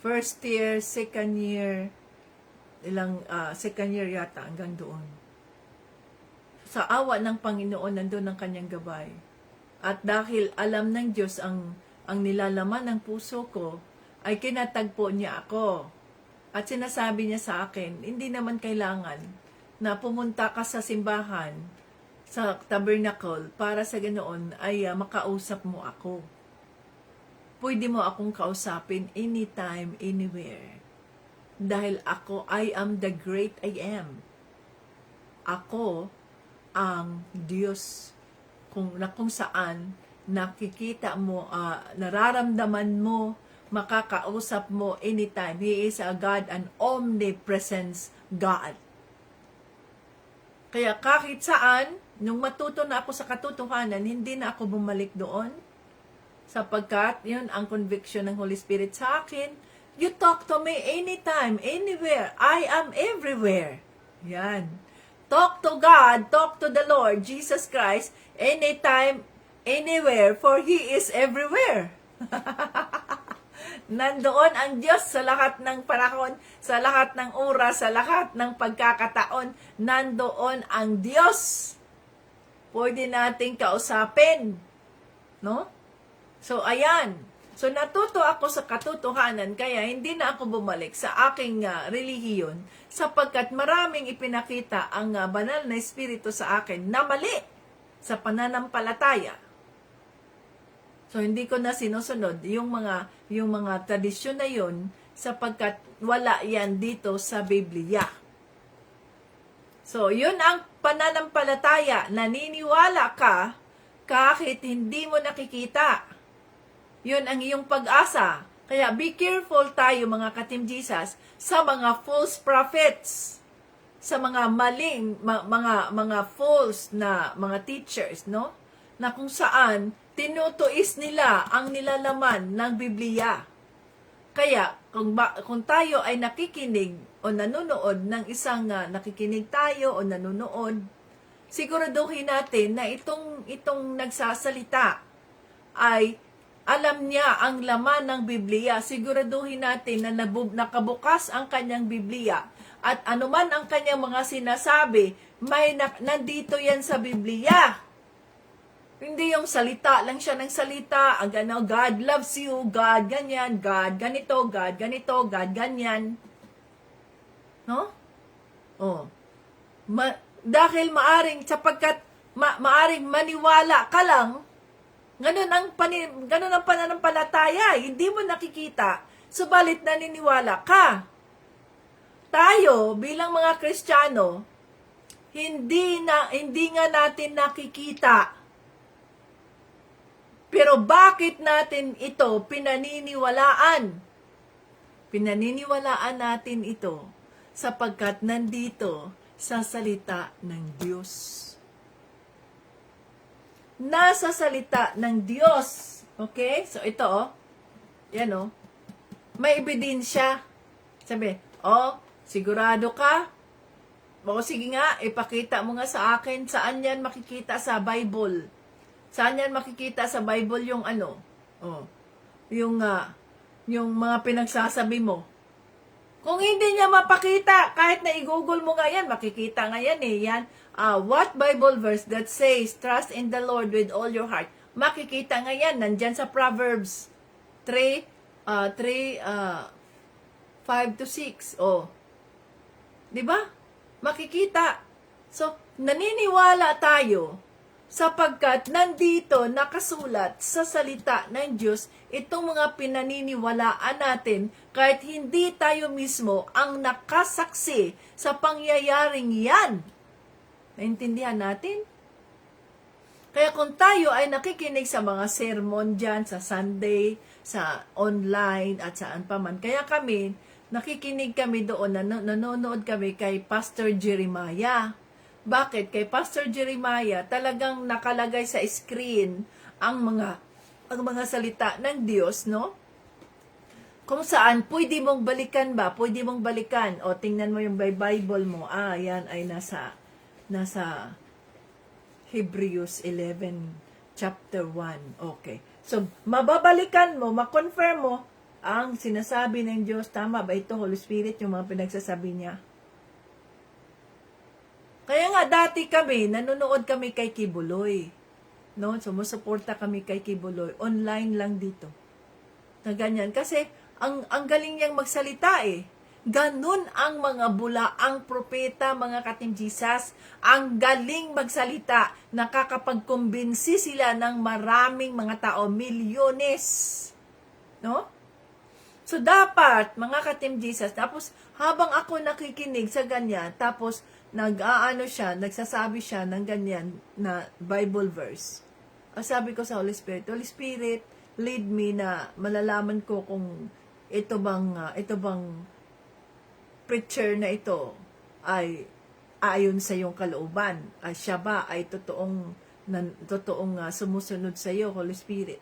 First year, second year, second year yata hanggang doon. Sa awa ng Panginoon, nandun ang kanyang gabay. At dahil alam ng Diyos ang nilalaman ng puso ko, ay kinatagpo niya ako. At sinasabi niya sa akin, hindi naman kailangan na pumunta ka sa simbahan, sa tabernacle, para sa ganoon ay makausap mo ako. Pwede mo akong kausapin anytime, anywhere. Dahil ako, I am the great I am. Ako ang Diyos kung saan nakikita mo, nararamdaman mo, makakausap mo anytime. He is a God, an omnipresence God. Kaya kahit saan, nung matuto na ako sa katotohanan, hindi na ako bumalik doon. Sapagkat, yun ang conviction ng Holy Spirit sa akin. You talk to me anytime, anywhere. I am everywhere. Yan. Talk to God, talk to the Lord, Jesus Christ, anytime, anywhere, for He is everywhere. Nandoon ang Diyos sa lahat ng panahon, sa lahat ng oras, sa lahat ng pagkakataon. Nandoon ang Diyos. Pwede nating kausapin. No? So, ayan. So, natuto ako sa katotohanan, kaya hindi na ako bumalik sa aking relihiyon, sapagkat maraming ipinakita ang banal na Espiritu sa akin na mali sa pananampalataya. So, hindi ko na sinusunod yung mga tradisyon na yun, sapagkat wala yan dito sa Biblia. So, yun ang pananampalataya. Naniniwala ka kahit hindi mo nakikita. Yun ang iyong pag-asa. Kaya be careful tayo mga ka-Team Jesus sa mga false prophets, sa mga maling, mga false na mga teachers, no? Na kung saan tinutuis nila ang nilalaman ng Biblia. Kaya kung tayo ay nakikinig o nanonood ng isang nakikinig tayo o nanonood, siguraduhin natin na itong nagsasalita ay alam niya ang laman ng Biblia. Siguraduhin natin na nakabukas ang kanyang Biblia. At anuman ang kanyang mga sinasabi, nandito yan sa Biblia. Hindi yung salita lang siya ng salita. God loves you, God ganyan, God ganito, God ganito, God ganyan. No? Oh. Dahil sapagkat maaring maniwala ka lang, ganun ang pananampalataya, hindi mo nakikita, subalit naniniwala ka. Tayo, bilang mga Kristiyano, hindi nga natin nakikita. Pero bakit natin ito pinaniniwalaan? Pinaniniwalaan natin ito sapagkat nandito sa salita ng Diyos. Nasa salita ng Diyos. Okay? So, ito, yan may ebidensya. Sabi, sigurado ka? Sige nga, ipakita mo nga sa akin, saan yan makikita sa Bible? Saan yan makikita sa Bible yung yung mga pinagsasabi mo? Kung hindi niya mapakita, kahit na i-google mo nga yan, makikita nga yan yan. What Bible verse that says, trust in the Lord with all your heart? Makikita nga yan, nandyan sa Proverbs 5-6. Diba? Makikita. So, naniniwala tayo sapagkat nandito nakasulat sa salita ng Diyos itong mga pinaniniwalaan natin kahit hindi tayo mismo ang nakasaksi sa pangyayaring yan. Naintindihan natin?
Kaya kung tayo ay nakikinig sa mga sermon dyan, sa Sunday, sa online, at saan pa man, kaya kami, nakikinig kami doon, nanonood kami kay Pastor Jeremiah. Bakit? Kay Pastor Jeremiah, talagang nakalagay sa screen ang mga salita ng Diyos, no? Kung saan, pwede mong balikan ba? Pwede mong balikan. O, tingnan mo yung Bible mo. Yan ay nasa Hebrews 11, chapter 1. Okay. So, mababalikan mo, makonfirm mo, ang sinasabi ng Diyos, tama ba ito, Holy Spirit, yung mga pinagsasabi niya? Kaya nga, dati kami, nanonood kami kay Kibuloy. No? Sumusuporta kami kay Kibuloy. Online lang dito. Na ganyan. Kasi, ang galing niyang magsalita eh. Ganun ang mga bulaang propeta, mga katim Jesus. Ang galing magsalita. Nakakapagkumbinsi sila ng maraming mga tao. Milyones. No? So, dapat, mga katim Jesus, tapos, habang ako nakikinig sa ganyan, tapos, nagsasabi siya ng ganyan na Bible verse. Sabi ko sa Holy Spirit, lead me na malalaman ko kung ito bang preacher na ito ay ayon sa iyong kalooban. Siya ba ay totoong sumusunod sa iyo, Holy Spirit?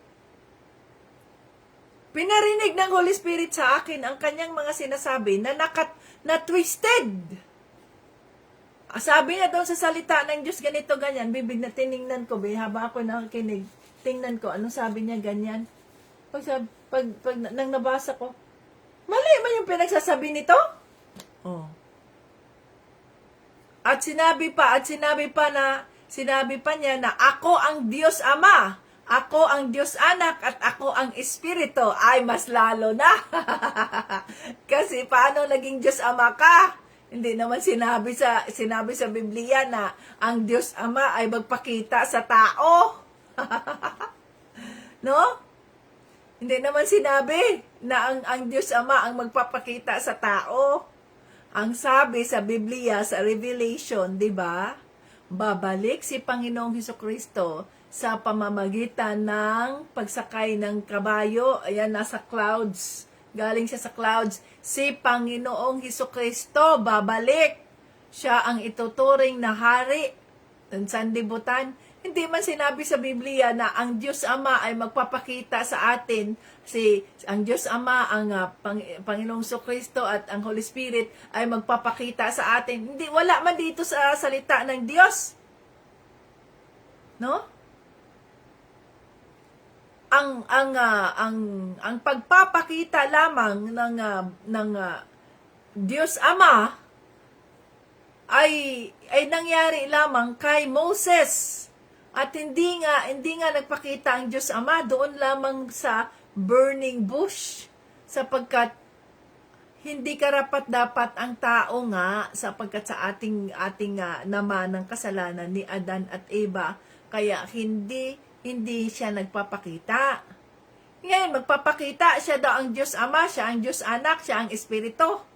Pinarinig ng Holy Spirit sa akin ang kanyang mga sinasabi na twisted. Sabi niya doon sa salita ng Diyos, ganito, ganyan. Bibig na tiningnan ko, habang ako nakikinig, tingnan ko, anong sabi niya, ganyan. Pag nang nabasa ko, mali man yung pinagsasabi nito? Oh. At sinabi pa niya na ako ang Diyos Ama, ako ang Diyos Anak, at ako ang Espiritu. Ay, mas lalo na. Kasi paano naging Diyos Ama ka? Hindi naman sinabi sa Biblia na ang Diyos Ama ay magpakita sa tao. No? Hindi naman sinabi na ang Diyos Ama ang magpapakita sa tao. Ang sabi sa Biblia, sa Revelation, di ba? Babalik si Panginoong Hesukristo sa pamamagitan ng pagsakay ng kabayo. Ayan, nasa clouds. Galing siya sa clouds. Si Panginoong Hesukristo babalik. Siya ang ituturing na hari ng sanlibutan. Hindi man sinabi sa Biblia na ang Diyos Ama ay magpapakita sa atin. Ang Diyos Ama, ang Panginoong Hesukristo at ang Holy Spirit ay magpapakita sa atin. Hindi, wala man dito sa salita ng Diyos. No? Ang pagpapakita lamang ng Diyos Ama ay nangyari lamang kay Moses. At hindi nga nagpakita ang Diyos Ama doon lamang sa burning bush, sapagkat hindi karapat-dapat ang tao nga sapagkat sa ating naman ng kasalanan ni Adan at Eva, kaya hindi siya nagpapakita. Ngayon, magpapakita siya daw ang Diyos Ama, siya ang Diyos Anak, siya ang Espiritu.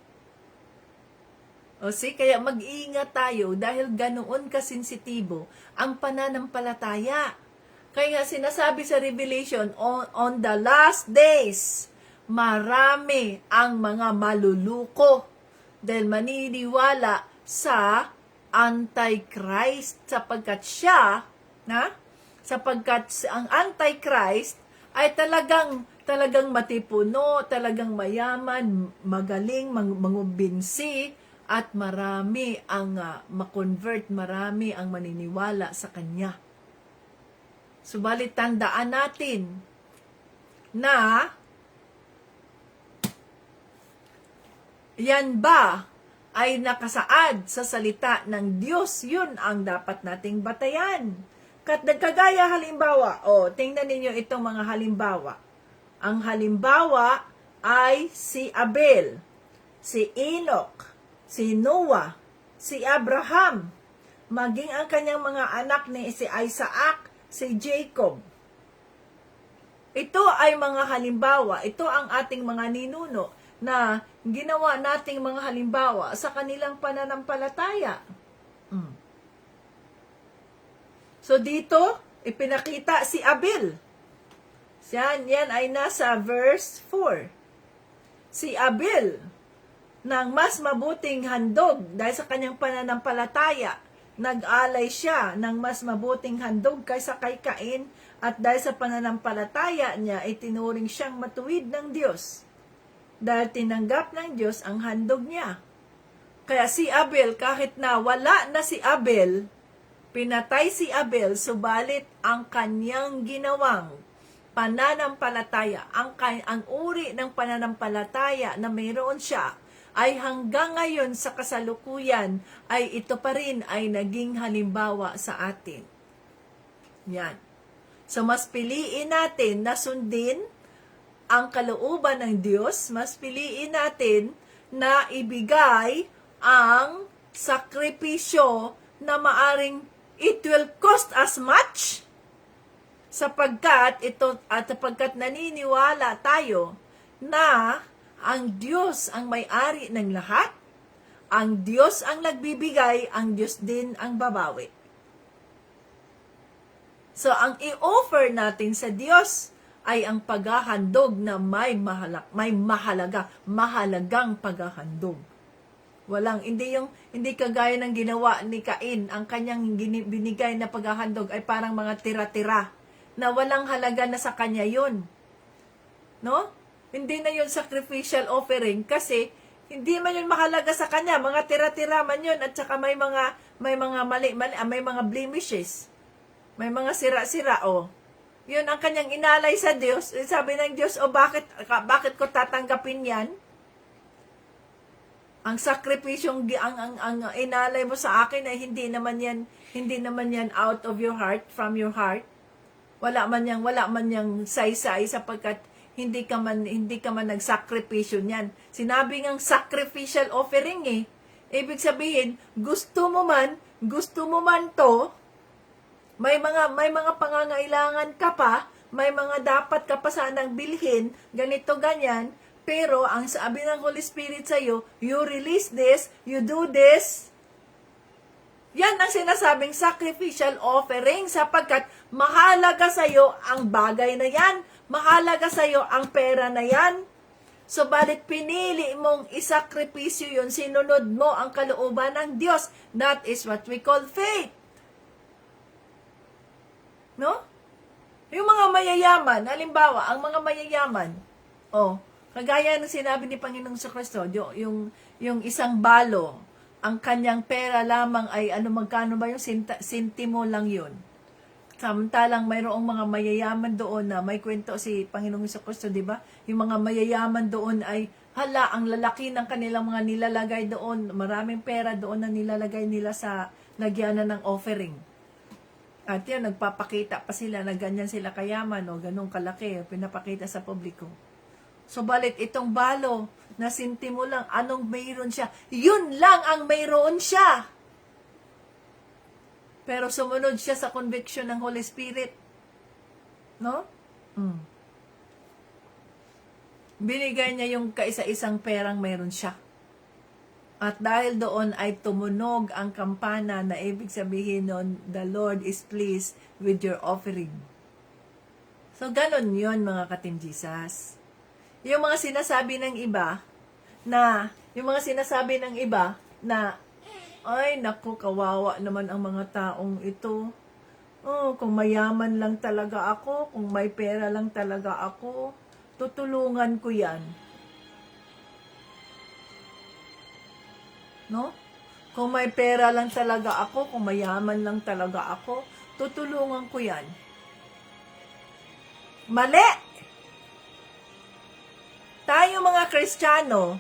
Kaya mag-iingat tayo dahil ganoon kasensitibo ang pananampalataya. Kaya nga sinasabi sa Revelation, on the last days, marami ang mga maluluko dahil maniniwala sa Antichrist sapagkat ang Antichrist ay talagang matipuno, talagang mayaman, magaling, mangumbinsi, at marami ang makonvert, marami ang maniniwala sa kanya. Subalit tandaan natin na yan ba ay nakasaad sa salita ng Diyos? Yun ang dapat nating batayan. Kagaya halimbawa, tingnan ninyo itong mga halimbawa. Ang halimbawa ay si Abel, si Enoch, si Noah, si Abraham, maging ang kanyang mga anak ni si Isaac, si Jacob. Ito ay mga halimbawa. Ito ang ating mga ninuno na ginawa nating mga halimbawa sa kanilang pananampalataya. So dito, ipinakita si Abel. Yan ay nasa verse 4. Si Abel, ng mas mabuting handog dahil sa kanyang pananampalataya, nag-alay siya ng mas mabuting handog kaysa kay Cain, at dahil sa pananampalataya niya ay tinuring siyang matuwid ng Diyos dahil tinanggap ng Diyos ang handog niya. Kaya si Abel, kahit na wala na si Abel, pinatay si Abel, subalit ang kanyang ginawang pananampalataya, ang uri ng pananampalataya na mayroon siya, ay hanggang ngayon sa kasalukuyan, ay ito pa rin ay naging halimbawa sa atin. Yan. So, mas piliin natin na sundin ang kalooban ng Diyos, mas piliin natin na ibigay ang sakripisyo na maaring it will cost as much, sapagkat naniniwala tayo na ang Diyos ang may-ari ng lahat, ang Diyos ang nagbibigay, ang Diyos din ang babawi. So, ang i-offer natin sa Diyos ay ang paghahandog na mahalagang paghahandog. Hindi kagaya ng ginawa ni Cain, ang kanyang binigay na paghahandog ay parang mga tira-tira na walang halaga na sa kanya yun. No? Hindi na yun sacrificial offering kasi hindi man yun mahalaga sa kanya, mga tira-tira man yun, at saka may mga mali, may mga blemishes. May mga sira-sira, Yun ang kanyang inalay sa Diyos. Sabi ng Diyos, bakit ko tatanggapin yan? Ang sakripisyong ang inalay mo sa akin ay hindi naman yan out of your heart, from your heart. Wala man yang say-say sapagkat hindi ka man nagsakripisyo niyan. Sinabi ngang sacrificial offering Ibig sabihin, gusto mo man to, may mga pangangailangan ka pa, may mga dapat ka pa sanang bilhin, ganito ganyan, pero ang sabi ng Holy Spirit sa iyo, you release this, you do this. Yan ang sinasabing sacrificial offering sapagkat mahalaga sa iyo ang bagay na yan. Mahalaga sa iyo ang pera na yan. So, balit pinili mong isakripisyo yun, sinunod mo ang kalooban ng Diyos. That is what we call faith. No? Yung mga mayayaman, halimbawa, ang mga mayayaman, kagaya ng sinabi ni Panginoong Kristo, yung isang balo, ang kanyang pera lamang ay magkano ba yung sintimo lang yun. Samantalang mayroong mga mayayaman doon na may kwento si Panginoong Kristo, di ba? Yung mga mayayaman doon ay, ang lalaki ng kanilang mga nilalagay doon, maraming pera doon na nilalagay nila sa lagyanan ng offering. At yan, nagpapakita pa sila na ganyan sila kayaman o ganun kalaki, pinapakita sa publiko. So, balit itong balo na sintimo lang, anong mayroon siya? Yun lang ang mayroon siya. Pero sumunod siya sa conviction ng Holy Spirit. No? Binigay niya yung kaisa-isang perang mayroon siya. At dahil doon ay tumunog ang kampana na ibig sabihin nun, the Lord is pleased with your offering. So, ganon yun mga ka-Team Jesus. Yung mga sinasabi ng iba na, ay, naku, kawawa naman ang mga taong ito. Kung mayaman lang talaga ako, kung may pera lang talaga ako, tutulungan ko yan. No? Kung may pera lang talaga ako, kung mayaman lang talaga ako, tutulungan ko yan. Mali! Tayo mga Kristiyano,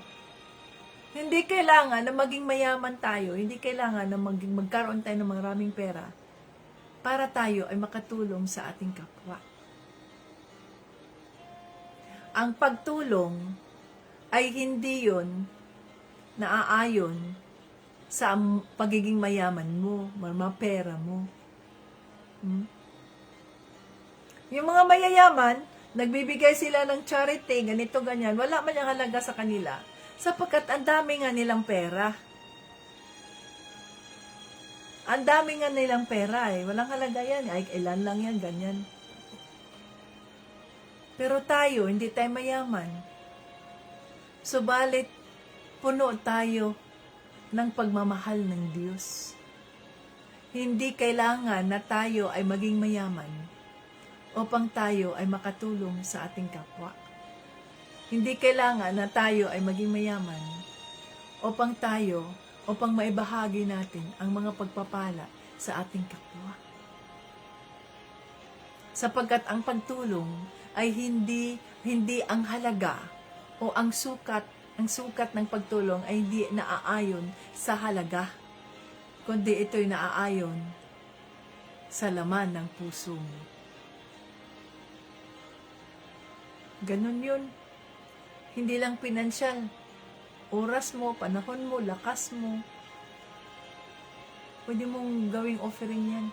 hindi kailangan na maging mayaman tayo, hindi kailangan na magkaroon tayo ng maraming pera para tayo ay makatulong sa ating kapwa. Ang pagtulong ay hindi yun naaayon sa pagiging mayaman mo, mga pera mo. Yung mga mayayaman, nagbibigay sila ng charity, ganito, ganyan, wala man yung halaga sa kanila, sapagkat ang dami nga nilang pera. Ang dami nga nilang pera eh. Walang halaga yan. Ay, ilan lang yan, ganyan. Pero tayo, hindi tayo mayaman. Subalit, puno tayo ng pagmamahal ng Diyos. Hindi kailangan na tayo ay maging mayaman upang tayo ay makatulong sa ating kapwa. Hindi kailangan na tayo ay maging mayaman upang maibahagi natin ang mga pagpapala sa ating kapwa. Sapagkat ang pagtulong ay hindi ang halaga o ang sukat ng pagtulong ay hindi naaayon sa halaga, kundi ito'y naaayon sa laman ng puso mo. Ganun yun. Hindi lang pinansyal. Oras mo, panahon mo, lakas mo. Pwede mong gawing offering yan.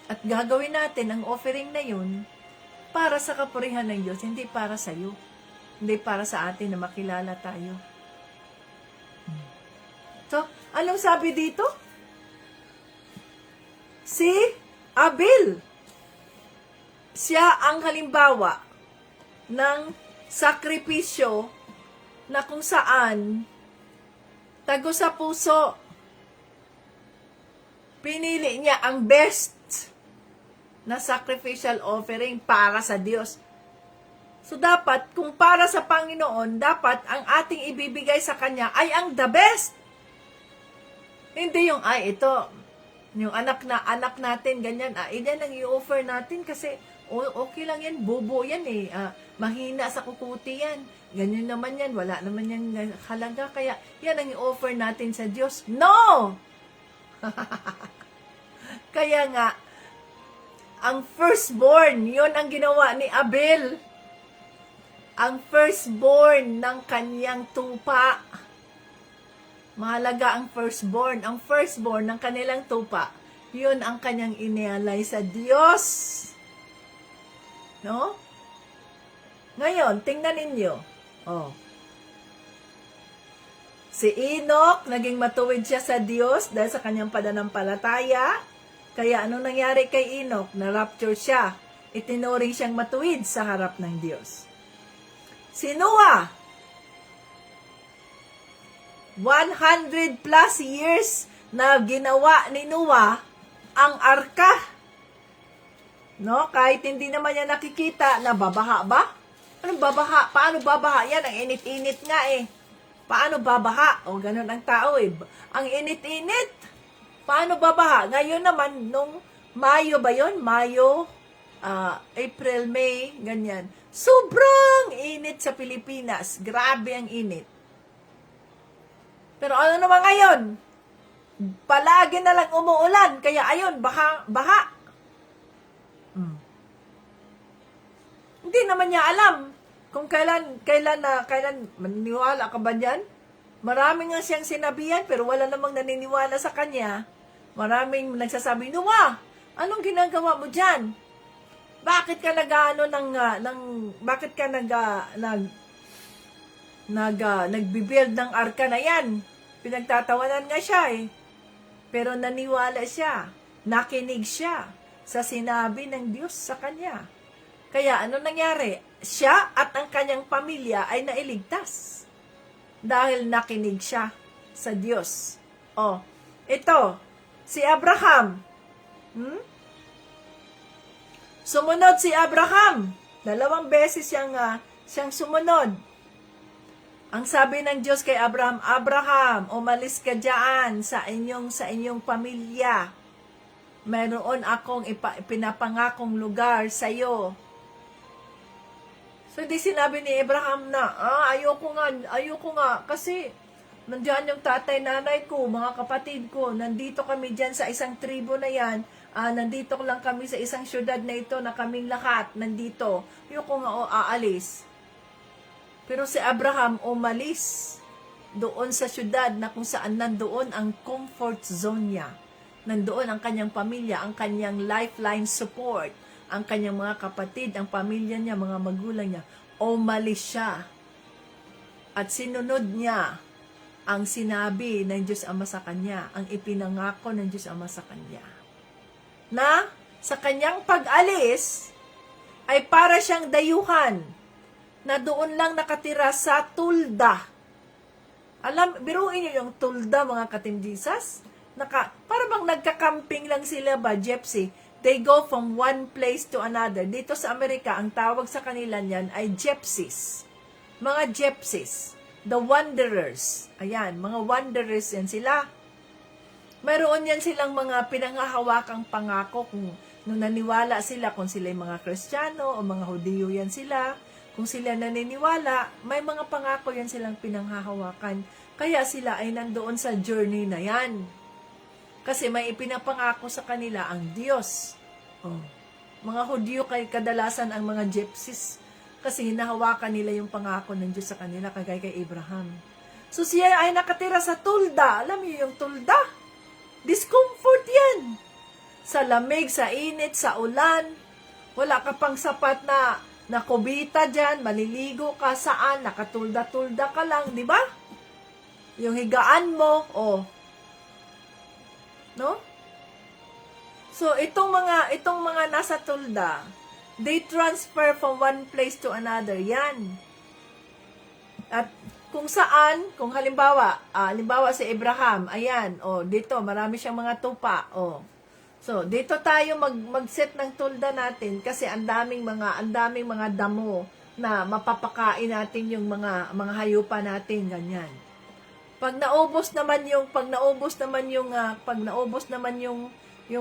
At gagawin natin ang offering na yun para sa kapurihan ng Diyos, hindi para sa iyo. Hindi para sa atin na makilala tayo. So, anong sabi dito? Si Abel. Siya ang halimbawa ng sakripisyo na kung saan tago sa puso. Pinili niya ang best na sacrificial offering para sa Diyos. So dapat, kung para sa Panginoon, dapat ang ating ibibigay sa Kanya ay ang the best. Hindi yung, ito, yung anak natin, ganyan, yan ang i-offer natin kasi okay lang yan, bobo yan eh, mahina sa kukuti yan, ganyan naman yan, wala naman yan halaga, kaya yan ang i-offer natin sa Diyos. No! Kaya nga, ang firstborn, yun ang ginawa ni Abel. Ang firstborn ng kanyang tupa. Mahalaga ang firstborn. Ang firstborn ng kanilang tupa, yun ang kanyang inialay sa Diyos. No? Ngayon, tingnan ninyo. Si Enoch, naging matuwid siya sa Diyos dahil sa kanyang pananampalataya. Kaya anong nangyari kay Enoch? Na-rapture siya. Itinuring siyang matuwid sa harap ng Diyos. Si Noah, 100 plus years na ginawa ni Noah ang arka. No? Kahit hindi naman niya nakikita na babaha ba? Anong babaha? Paano babaha? Yan, ang init-init nga eh. Paano babaha? O, ganun ang tao eh. Ang init-init. Paano babaha? Ngayon naman, nung Mayo ba yun? Mayo, April, May, ganyan. Sobrang init sa Pilipinas. Grabe ang init. Pero ano naman ngayon? Palagi na lang umuulan. Kaya ayun, baha. Hindi naman niya alam kung kailan maniniwala ka ba dyan? Maraming nga siyang sinabihan pero wala namang naniniwala sa kanya. Maraming nagsasabi, Noah, anong ginagawa mo dyan? Bakit ka nagbi-build ng arka na yan? Pinagtatawanan nga siya eh. Pero naniwala siya, nakinig siya sa sinabi ng Diyos sa kanya. Kaya ano nangyari? Siya at ang kanyang pamilya ay nailigtas. Dahil nakinig siya sa Diyos. Ito, si Abraham. Sumunod si Abraham. 2 beses siyang sumunod. Ang sabi ng Diyos kay Abraham, Abraham, umalis ka dyan sa inyong pamilya. Mayroon akong pinapangakong lugar sa iyo. So, hindi sinabi ni Abraham na, ayoko nga, kasi nandiyan yung tatay, nanay ko, mga kapatid ko, nandito kami dyan sa isang tribo na yan, nandito lang kami sa isang syudad na ito na kaming lahat, nandito. Ayoko nga aalis. Pero si Abraham umalis doon sa syudad na kung saan nandoon ang comfort zone niya. Nandoon ang kanyang pamilya, ang kanyang lifeline support, ang kanyang mga kapatid, ang pamilya niya, mga magulang niya. Umalis siya. At sinunod niya ang sinabi ng Diyos Ama sa kanya, ang ipinangako ng Diyos Ama sa kanya. Na sa kanyang pag-alis ay para siyang dayuhan na doon lang nakatira sa tulda. Biruin niyo yung tulda, mga katimjisas? Para bang nagka-camping lang sila ba, gypsy? They go from one place to another. Dito sa Amerika, ang tawag sa kanila niyan ay gypsies. Mga gypsies. The wanderers. Ayan, mga wanderers yan sila. Mayroon yan silang mga pinanghahawakang pangako kung nung naniwala sila, kung sila yung mga Kristiyano o mga Hudiyo yan sila. Kung sila naniniwala, may mga pangako yan silang pinanghahawakan. Kaya sila ay nandoon sa journey na yan. Kasi may ipinapangako sa kanila ang Diyos. Mga Hudyo kay kadalasan ang mga gypsies. Kasi hinahawakan nila yung pangako ng Diyos sa kanila, kagaya kay Abraham. So siya ay nakatira sa tulda. Alam niyo yung tulda? Discomfort yan. Sa lamig, sa init, sa ulan. Wala ka pang sapat na nakubita dyan, maliligo ka saan, nakatulda-tulda ka lang, di ba? Yung higaan mo, no? So, itong mga nasa tulda, they transfer from one place to another, yan. At kung saan, kung halimbawa si Abraham, ayan, dito, marami siyang mga tupa, So, dito tayo mag-set ng tulda natin kasi ang daming mga damo na mapapakain natin yung mga hayupa natin, ganyan. Pag naubos naman yung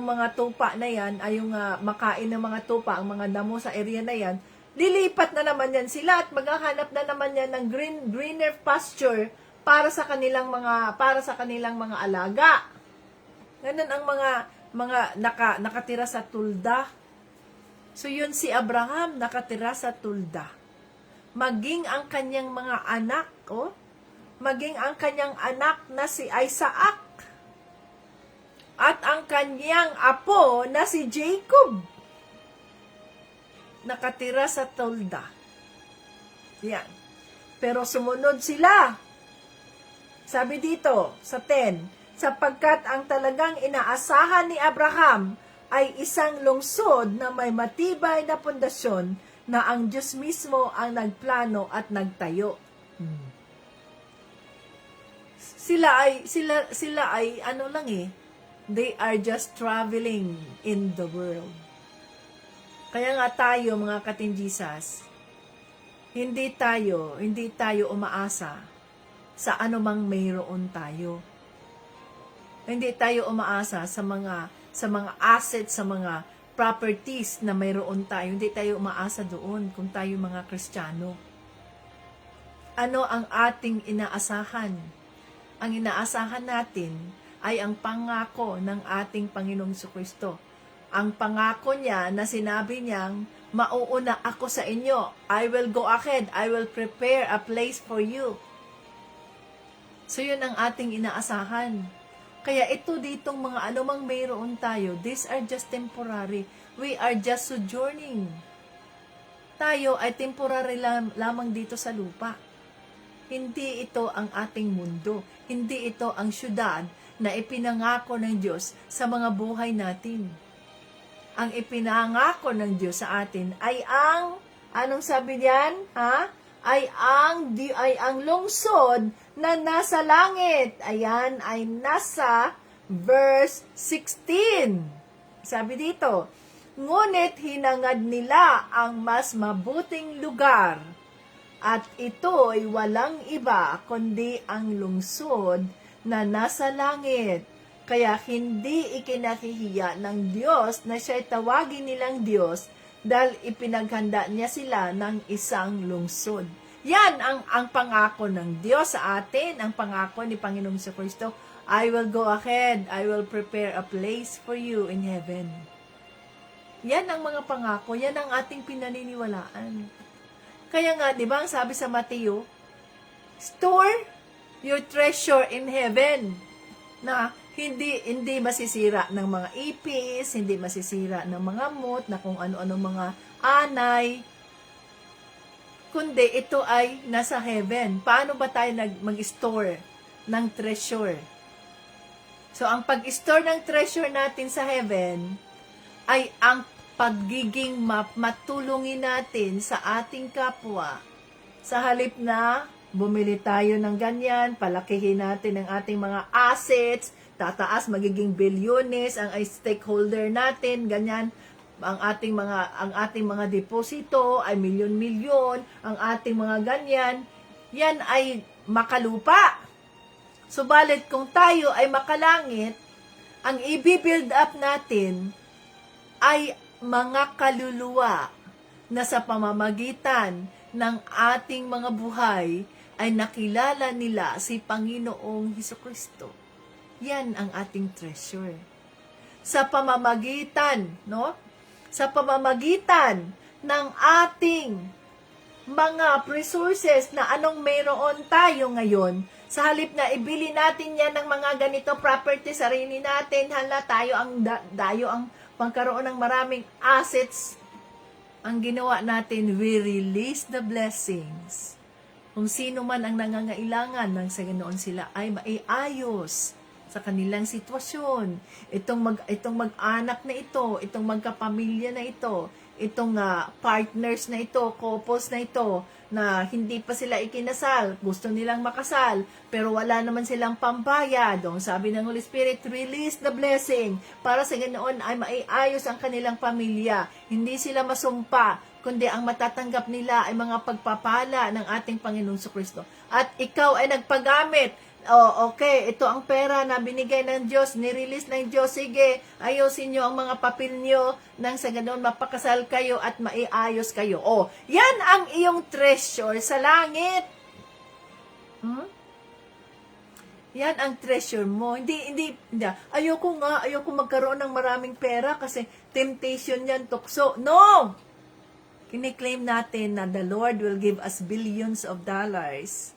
mga tupa na yan, ay yung makain ng mga tupa, ang mga damo sa area na yan, lilipat na naman yan sila at maghahanap na naman yan ng greener pasture para sa kanilang mga alaga. Ganun ang mga nakatira sa tulda. So yun si Abraham, nakatira sa tulda. Maging ang kanyang mga anak, maging ang kanyang anak na si Isaac at ang kanyang apo na si Jacob. Nakatira sa tulda. Yan. Pero sumunod sila. Sabi dito sa 10, sapagkat ang talagang inaasahan ni Abraham ay isang lungsod na may matibay na pundasyon na ang Diyos mismo ang nagplano at nagtayo. Sila ay they are just traveling in the world. Kaya nga tayo, mga katinjisas, hindi tayo umaasa sa anumang mayroon tayo. Hindi tayo umaasa sa mga assets, sa mga properties na mayroon tayo. Hindi tayo umaasa doon kung tayo mga Kristiyano. Ano ang ating inaasahan? Ang inaasahan natin ay ang pangako ng ating Panginoong Jesucristo. Ang pangako niya na sinabi niyang, mauuna ako sa inyo. I will go ahead. I will prepare a place for you. So yun ang ating inaasahan. Kaya ito ditong mga anumang mayroon tayo, these are just temporary. We are just sojourning. Tayo ay temporary lamang dito sa lupa. Hindi ito ang ating mundo. Hindi ito ang syudad na ipinangako ng Diyos sa mga buhay natin. Ang ipinangako ng Diyos sa atin ay anong sabi diyan? Ay ang lungsod na nasa langit. Ayan, ay nasa verse 16. Sabi dito, ngunit hinangad nila ang mas mabuting lugar, at ito ay walang iba kundi ang lungsod na nasa langit. Kaya hindi ikinahihiya ng Diyos na siya'y tawagin nilang Diyos dahil ipinaghanda niya sila ng isang lungsod. Yan ang pangako ng Diyos sa atin, ang pangako ni Panginoong Jesucristo. I will go ahead, I will prepare a place for you in heaven. Yan ang mga pangako, yan ang ating pinaniniwalaan. Kaya nga, di ba, ang sabi sa Mateo, store your treasure in heaven, na hindi masisira ng mga ipis, hindi masisira ng mga mot, na kung ano-ano mga anay, kundi ito ay nasa heaven. Paano ba tayo mag-store ng treasure. So, ang pag-store ng treasure natin sa heaven ay ang pagiging matulungin natin sa ating kapwa. Sa halip na bumili tayo ng ganyan, palakihin natin ang ating mga assets, tataas, magiging bilyones ang stakeholder natin, ganyan. Ang ating mga deposito ay milyon-milyon, ang ating mga ganyan, yan ay makalupa. Subalit kung tayo ay makalangit, ang i-build up natin ay mga kaluluwa na sa pamamagitan ng ating mga buhay ay nakilala nila si Panginoong Hesukristo. Yan ang ating treasure. Sa pamamagitan, Sa pamamagitan ng ating mga resources na anong mayroon tayo ngayon, sa halip na ibili natin yan ng mga ganito property, sarili natin, tayo ang pangkaroon ng maraming assets, ang ginawa natin, we release the blessings. Kung sino man ang nangangailangan ng sa ganoon, sila ay maiayos sa kanilang sitwasyon. Itong mag-anak na ito, itong magkapamilya na ito, itong partners na ito, couples na ito, na hindi pa sila ikinasal, gusto nilang makasal, pero wala naman silang pambayad. Sabi ng Holy Spirit, release the blessing, para sa ganoon ay maiayos ang kanilang pamilya. Hindi sila masumpa, kundi ang matatanggap nila ay mga pagpapala ng ating Panginoong Kristo. At ikaw ay nagpagamit. Okay, ito ang pera na binigay ng Diyos, nirelease ng Diyos, sige, ayusin nyo ang mga papel nyo, nang sa ganoon mapakasal kayo at maiayos kayo. Yan ang iyong treasure sa langit. Yan ang treasure mo. Hindi. Ayoko magkaroon ng maraming pera kasi temptation yan, tukso. No! Kiniklaim natin na the Lord will give us billions of dollars.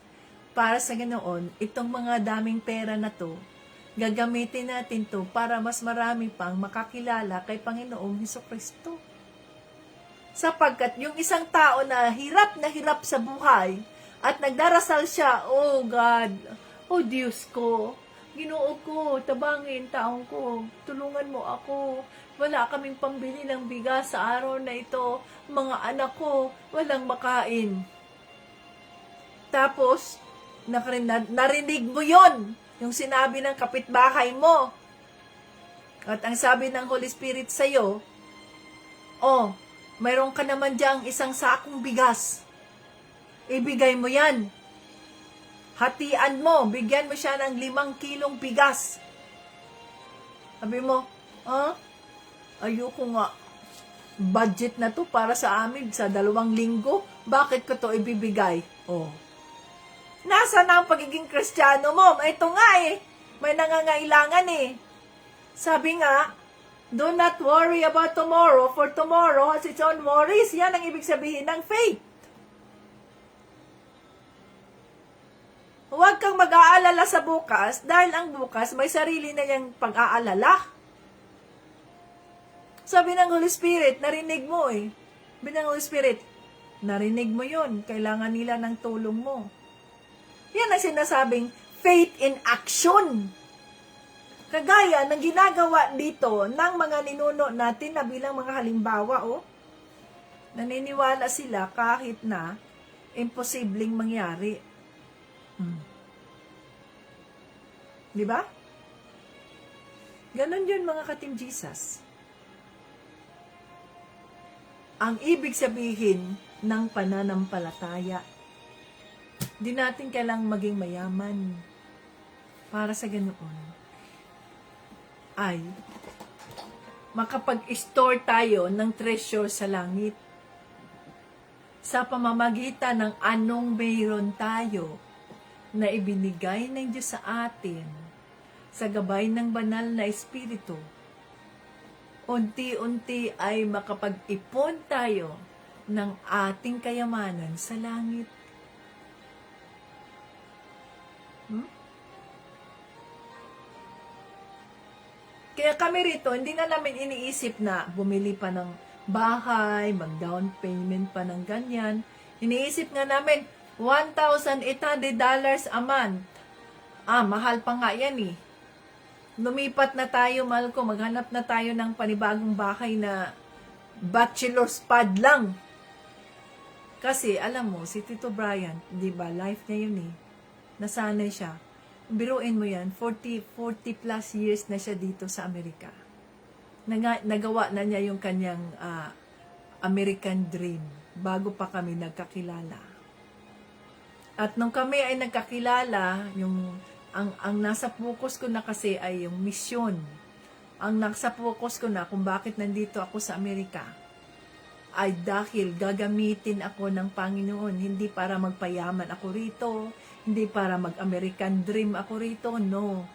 Para sa ganoon, itong mga daming pera na to, gagamitin natin to para mas marami pang makakilala kay Panginoong Hesukristo. Sapagkat yung isang tao na hirap sa buhay at nagdarasal siya, oh God, oh Diyos ko, Ginoo ko, tabangin taong ko, tulungan mo ako. Wala kaming pambili ng bigas sa araw na ito. Mga anak ko, walang makain. Tapos, narinig mo yon, yung sinabi ng kapitbahay mo. At ang sabi ng Holy Spirit sa'yo, mayroon ka naman diyang isang sakong bigas. Ibigay mo yan. Hatian mo, bigyan mo siya ng 5 kilong bigas. Sabi mo, ayoko nga. Budget na to para sa amin sa 2 linggo. Bakit ko to ibibigay? Nasaan na ang pagiging Kristiyano mo? Ito nga may nangangailangan Sabi nga, do not worry about tomorrow, for tomorrow has its own worries. Yan ang ibig sabihin ng faith. Huwag kang mag-aalala sa bukas dahil ang bukas may sarili na niyang pag-aalala. Sabi ng Holy Spirit, narinig mo Sabi ng Holy Spirit, narinig mo yun. Kailangan nila ng tulong mo. Yan ang sinasabing faith in action. Kagaya ng ginagawa dito ng mga ninuno natin na bilang mga halimbawa, naniniwala sila kahit na imposibleng mangyari. Di ba? Ganon yun mga ka-Team Jesus. Ang ibig sabihin ng pananampalataya. Di natin kailangang maging mayaman para sa ganoon ay makapag-store tayo ng treasure sa langit sa pamamagitan ng anong mayroon tayo na ibinigay ng Diyos sa atin sa gabay ng banal na Espiritu. Unti-unti ay makapag-ipon tayo ng ating kayamanan sa langit. Kaya kami rito, hindi na namin iniisip na bumili pa ng bahay, mag-down payment pa ng ganyan. Iniisip nga namin, $1,800 a month. Mahal pa nga yan eh. Lumipat na tayo, mahal ko, maghanap na tayo ng panibagong bahay na bachelor's pad lang. Kasi, alam mo, si Tito Brian, di ba, life niya yun eh. Nasanay siya. Biruin mo yan, 40 plus years na siya dito sa Amerika. Nagawa na niya yung kanyang American dream bago pa kami nagkakilala. At nung kami ay nagkakilala, ang nasa focus ko na kasi ay yung misyon. Ang nasa focus ko na kung bakit nandito ako sa Amerika ay dahil gagamitin ako ng Panginoon, hindi para magpayaman ako rito, hindi para mag-American dream ako rito, no.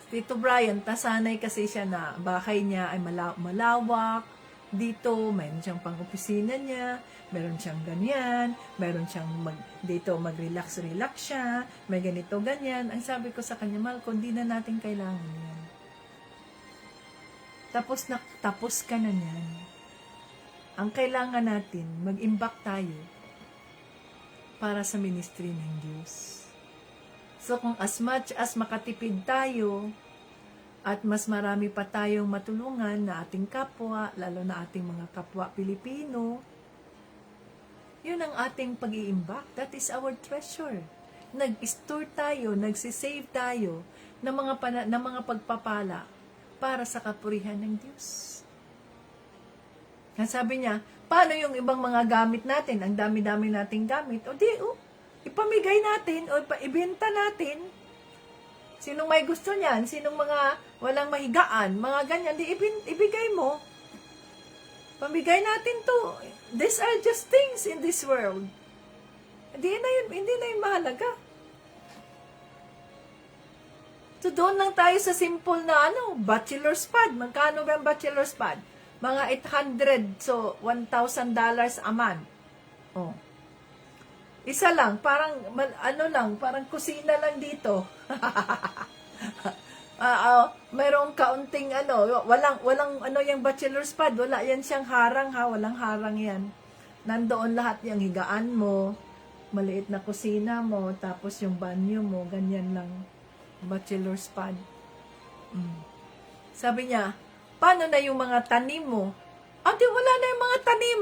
Tito Brian, nasanay kasi siya na bahay niya ay malawak, dito, mayroon siyang pang-opisina niya, meron siyang ganyan, meron siyang dito mag-relax siya, may ganito, ganyan. Ang sabi ko sa kanya, mahal ko, hindi na natin kailangan yan. Tapos ka na yan. Ang kailangan natin, mag-imbak tayo para sa ministry ng Diyos. So, kung as much as makatipid tayo, at mas marami pa tayong matulungan na ating kapwa, lalo na ating mga kapwa Pilipino, yun ang ating pag-iimbak. That is our treasure. Nag-store tayo, nagsisave tayo ng mga pagpapala para sa kapurihan ng Diyos. Sabi niya, paano yung ibang mga gamit natin? Ang dami-dami nating gamit. Ipamigay natin o ibenta natin. Sinong may gusto niyan? Sinong mga walang mahigaan? Mga ganyan, ibigay mo. Pamigay natin to. These are just things in this world. Hindi na yun mahalaga. So doon lang tayo sa simple na bachelor's pad. Magkano ba ang bachelor's pad? Mga 800, so $1,000 a month. Isa lang, parang parang kusina lang dito. Mayroong kaunting walang yung bachelor's pad, wala yan siyang harang ha, walang harang yan. Nandoon lahat yung higaan mo, maliit na kusina mo, tapos yung banyo mo, ganyan lang. Bachelor's pad. Sabi niya, paano na yung mga tanim mo? Wala na yung mga tanim.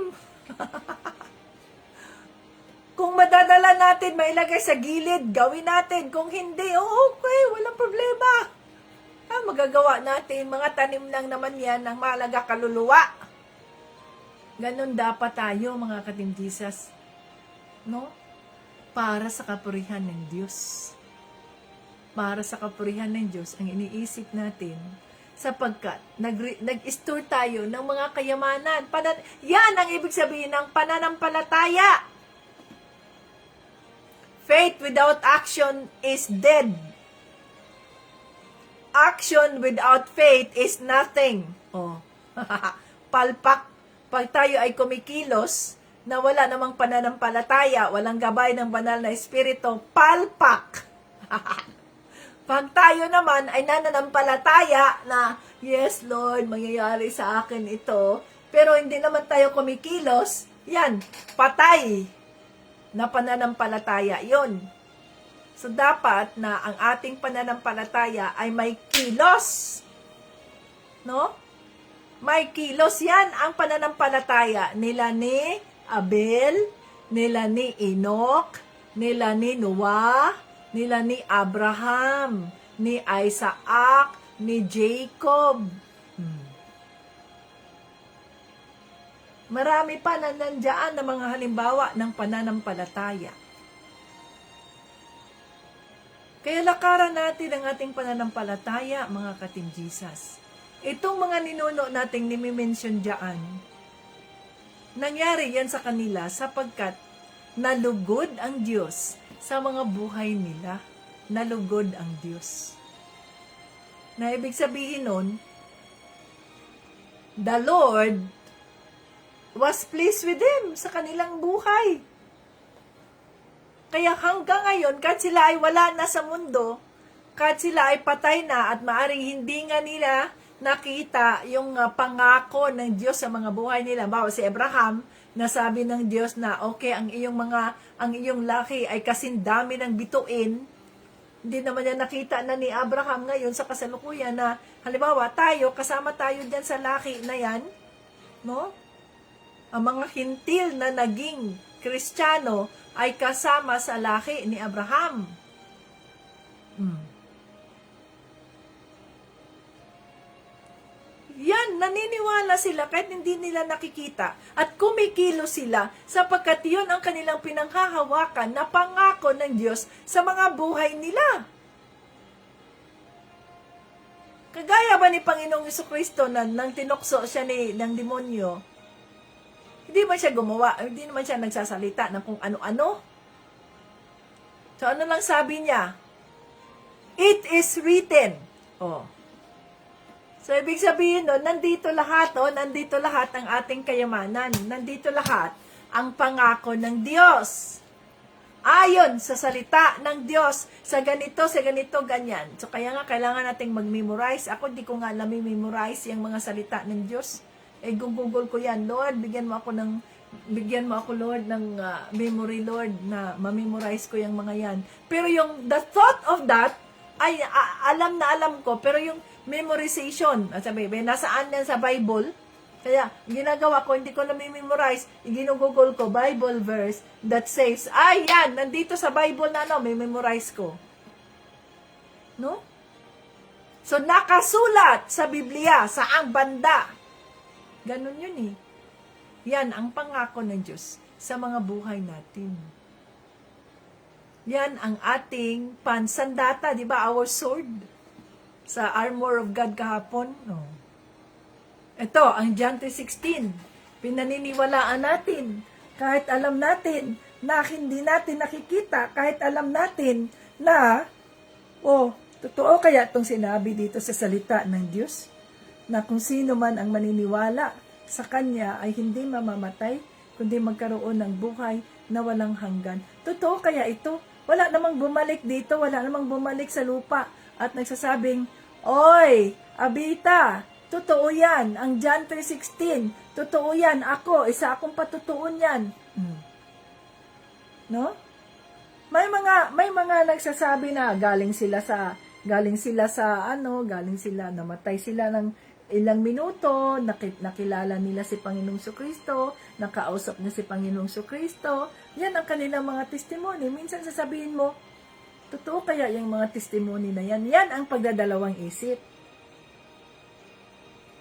Kung madadala natin, mailagay sa gilid, gawin natin. Kung hindi, okay, walang problema. Magagawa natin, mga tanim lang naman yan ng mahalaga kaluluwa. Ganon dapat tayo, mga ka-Team Jesus. No? Para sa kapurihan ng Diyos. Para sa kapurihan ng Diyos, ang iniisip natin, sapagkat nag-store tayo ng mga kayamanan. Yan ang ibig sabihin ng pananampalataya. Faith without action is dead. Action without faith is nothing. Palpak. Pag tayo ay kumikilos na wala namang pananampalataya, walang gabay ng banal na espiritu, palpak. Pag tayo naman ay nananampalataya na, yes Lord, mangyayari sa akin ito, pero hindi naman tayo kumikilos, yan, patay na pananampalataya yon. So, dapat na ang ating pananampalataya ay may kilos. No? May kilos yan ang pananampalataya nila ni Abel, nila ni Enoch, nila ni Noah, nila ni Abraham, ni Isaac, ni Jacob. Marami pa na nandiyan na mga halimbawa ng pananampalataya. Kaya lakaran natin ang ating pananampalataya, mga ka-Team Jesus. Itong mga ninuno nating nimi-mention diyan, nangyari yan sa kanila sapagkat nalugod ang Diyos sa mga buhay nila. Nalugod ang Diyos. Na ibig sabihin nun, the Lord was pleased with them sa kanilang buhay. Kaya hanggang ngayon, kahit sila ay wala na sa mundo, kahit sila ay patay na at maaring hindi nga nila nakita yung pangako ng Diyos sa mga buhay nila. Bawa si Abraham, nasabi ng Diyos na okay, ang iyong laki ay kasing dami ng bituin Hindi naman niya nakita na ni Abraham ngayon sa kasalukuyan na, halimbawa, kasama tayo dyan sa laki na yan, no? Ang mga hintil na naging Kristiyano ay kasama sa laki ni Abraham. Yan, naniniwala sila kahit hindi nila nakikita. At kumikilos sila sapagkat yun ang kanilang pinanghahawakan na pangako ng Diyos sa mga buhay nila. Kagaya ba ni Panginoong Jesucristo na nang tinukso siya ng demonyo, hindi man siya gumawa, hindi naman siya nagsasalita ng kung ano-ano. So ano lang sabi niya? It is written. So, ibig sabihin nun, nandito lahat ang ating kayamanan. Nandito lahat ang pangako ng Diyos. Ayon sa salita ng Diyos, sa ganito, ganyan. So, kaya nga, kailangan nating mag-memorize. Ako, di ko nga nami-memorize yung mga salita ng Diyos. Google ko yan. Lord, bigyan mo ako, Lord, ng memory, Lord, na ma-memorize ko yung mga yan. Pero yung, the thought of that, ay alam na alam ko, pero yung memorization, sabi, nasaan yan sa Bible? Kaya, ginagawa ko, hindi ko na-memorize, ginugugol ko, Bible verse that says, yan, nandito sa Bible na, may memorize ko. No? So, nakasulat sa Biblia, saang banda. Ganun yun Yan ang pangako ng Diyos sa mga buhay natin. Yan ang ating pansandata, di ba? Our sword. Sa armor of God kahapon. Ito, ang John 3:16. Pinaniniwalaan natin. Kahit alam natin na hindi natin nakikita. Kahit alam natin na, totoo kaya itong sinabi dito sa salita ng Diyos? Na kung sino man ang maniniwala sa Kanya ay hindi mamamatay, kundi magkaroon ng buhay na walang hanggan. Totoo kaya ito? Wala namang bumalik dito, wala namang bumalik sa lupa at nagsasabing, Oy, Abita, totoo yan, ang John 3:16, totoo yan, isa akong patutuon yan. No? May mga nagsasabi na galing sila namatay sila ng ilang minuto, nakilala nila si Panginoong Jesucristo, nakausap niya si Panginoong Jesucristo. Yan ang kanilang mga testimony. Minsan sasabihin mo, totoo kaya yung mga testimony na yan? Yan ang pagdadalawang isip.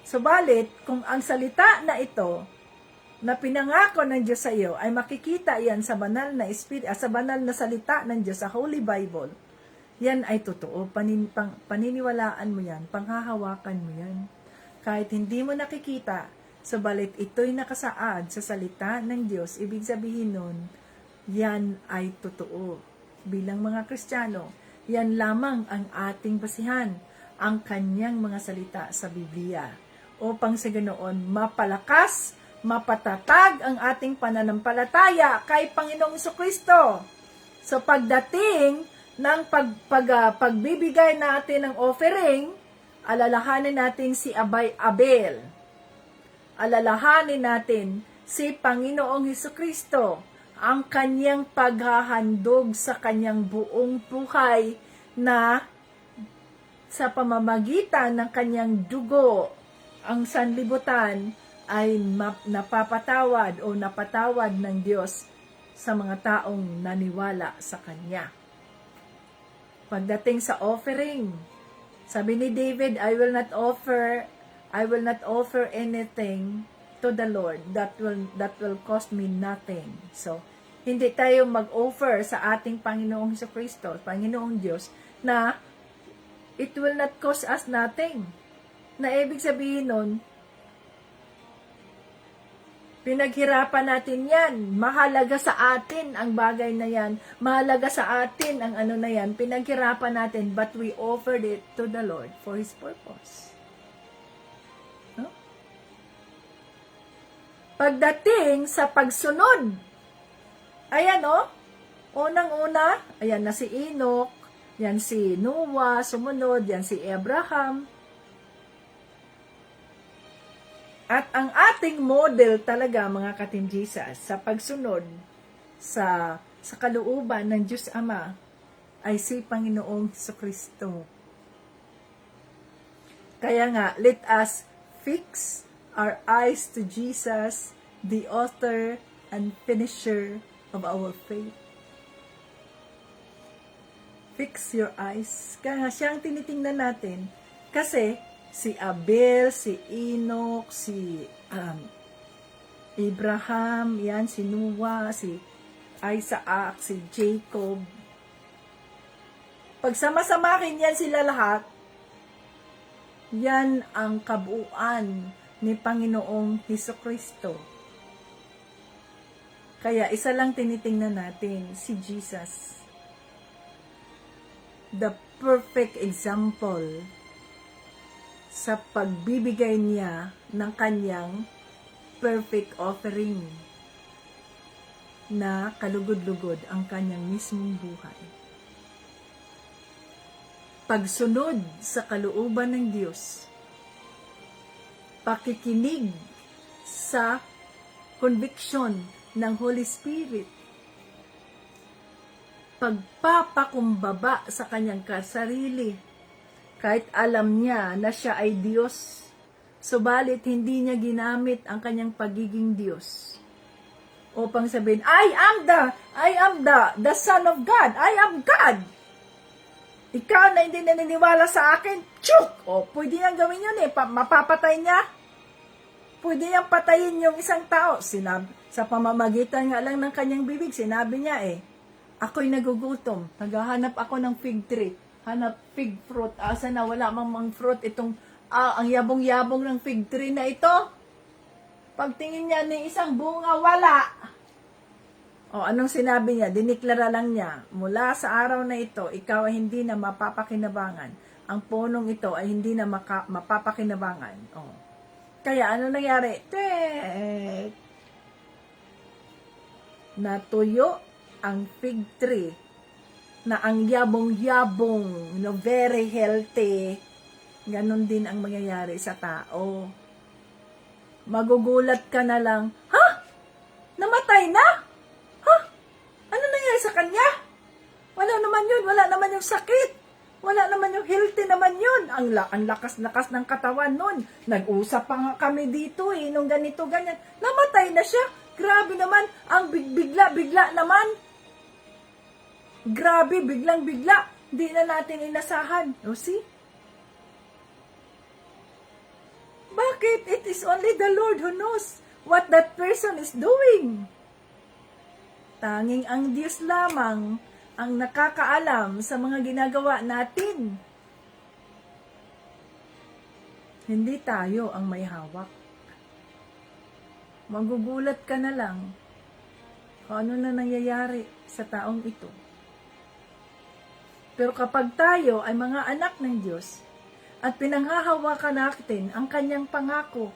Subalit, kung ang salita na ito, na pinangako ng Diyos sa iyo, ay makikita yan sa banal na sa banal na salita ng Diyos, sa Holy Bible, yan ay totoo. Paniniwalaan mo yan, panghahawakan mo yan. Kahit hindi mo nakikita, subalit ito'y nakasaad sa salita ng Diyos, ibig sabihin nun, yan ay totoo. Bilang mga Kristiyano, yan lamang ang ating basihan, ang kanyang mga salita sa Biblia. Upang sa ganoon, mapalakas, mapatatag ang ating pananampalataya kay Panginoong Jesucristo. So pagdating ng pagbibigay natin ng offering, alalahanin natin si Abel. Alalahanin natin si Panginoong Jesucristo, ang kanyang paghahandog sa kanyang buong buhay na sa pamamagitan ng kanyang dugo, ang sanlibutan ay napapatawad o napatawad ng Diyos sa mga taong naniwala sa Kanya. Pagdating sa offering, sabi ni David, I will not offer anything to the Lord that will cost me nothing. So, hindi tayo mag-offer sa ating Panginoong Jesucristo, Panginoong Diyos, na it will not cost us nothing. Na ibig sabihin nun, pinaghirapan natin yan. Mahalaga sa atin ang bagay na yan. Mahalaga sa atin ang ano na yan. Pinaghirapan natin, but we offered it to the Lord for His purpose. No? Pagdating sa pagsunod, ayan unang-una, ayan na si Enoch, yan si Noah, sumunod, yan si Abraham. At ang ating model talaga, mga ka-Team Jesus, sa pagsunod sa kalooban ng Diyos Ama, ay si Panginoong Jesucristo. Kaya nga, let us fix our eyes to Jesus, the author and finisher of our faith. Fix your eyes. Kaya nga, siya ang tinitingnan natin. Kasi, si Abel, si Enoch, si Abraham, yan, si Noah, si Isaac, si Jacob. Pag sama-samakin yan sila lahat, yan ang kabuuan ni Panginoong Hesukristo. Kaya isa lang tinitingnan natin, si Jesus. The perfect example sa pagbibigay niya ng kanyang perfect offering na kalugod-lugod ang kanyang mismong buhay. Pagsunod sa kalooban ng Diyos, pakikinig sa conviction ng Holy Spirit, pagpapakumbaba sa kanyang sarili, kahit alam niya na siya ay Diyos, subalit hindi niya ginamit ang kanyang pagiging Diyos upang sabihin, I am the Son of God, I am God. Ikaw na hindi naniniwala sa akin, tsyuk! O, pwede niyang gawin yun eh, mapapatay niya. Pwede niyang patayin yung isang tao. Sa pamamagitan nga lang ng kanyang bibig, sinabi niya eh, ako'y nagugutom, naghahanap ako ng fig tree, hanap fig fruit, asa na wala mang fruit, itong, ang yabong-yabong ng fig tree na ito, pagtingin niya ng isang bunga, wala. O, anong sinabi niya? Diniklara lang niya, mula sa araw na ito, ikaw ay hindi na mapapakinabangan, ang punong ito ay hindi na mapapakinabangan. O. Kaya, ano nangyari? Natuyo ang fig tree na ang yabong-yabong, very healthy. Ganon din ang mangyayari sa tao. Magugulat ka na lang, ha? Namatay na? Ha? Ano nangyari sa kanya? Wala naman yun, wala naman yung sakit. Wala naman yung healthy naman yun. Ang lakas-lakas ng katawan nun. Nag-usap pa nga kami dito eh, nung ganito, ganyan. Namatay na siya. Grabe naman, ang bigla-bigla naman. Grabe, biglang-bigla. Hindi na natin inasahan. O, see? Bakit? It is only the Lord who knows what that person is doing. Tanging ang Diyos lamang ang nakakaalam sa mga ginagawa natin. Hindi tayo ang may hawak. Magugulat ka na lang kung ano na nangyayari sa taong ito. Pero kapag tayo ay mga anak ng Diyos at pinanghahawakan natin ang kanyang pangako,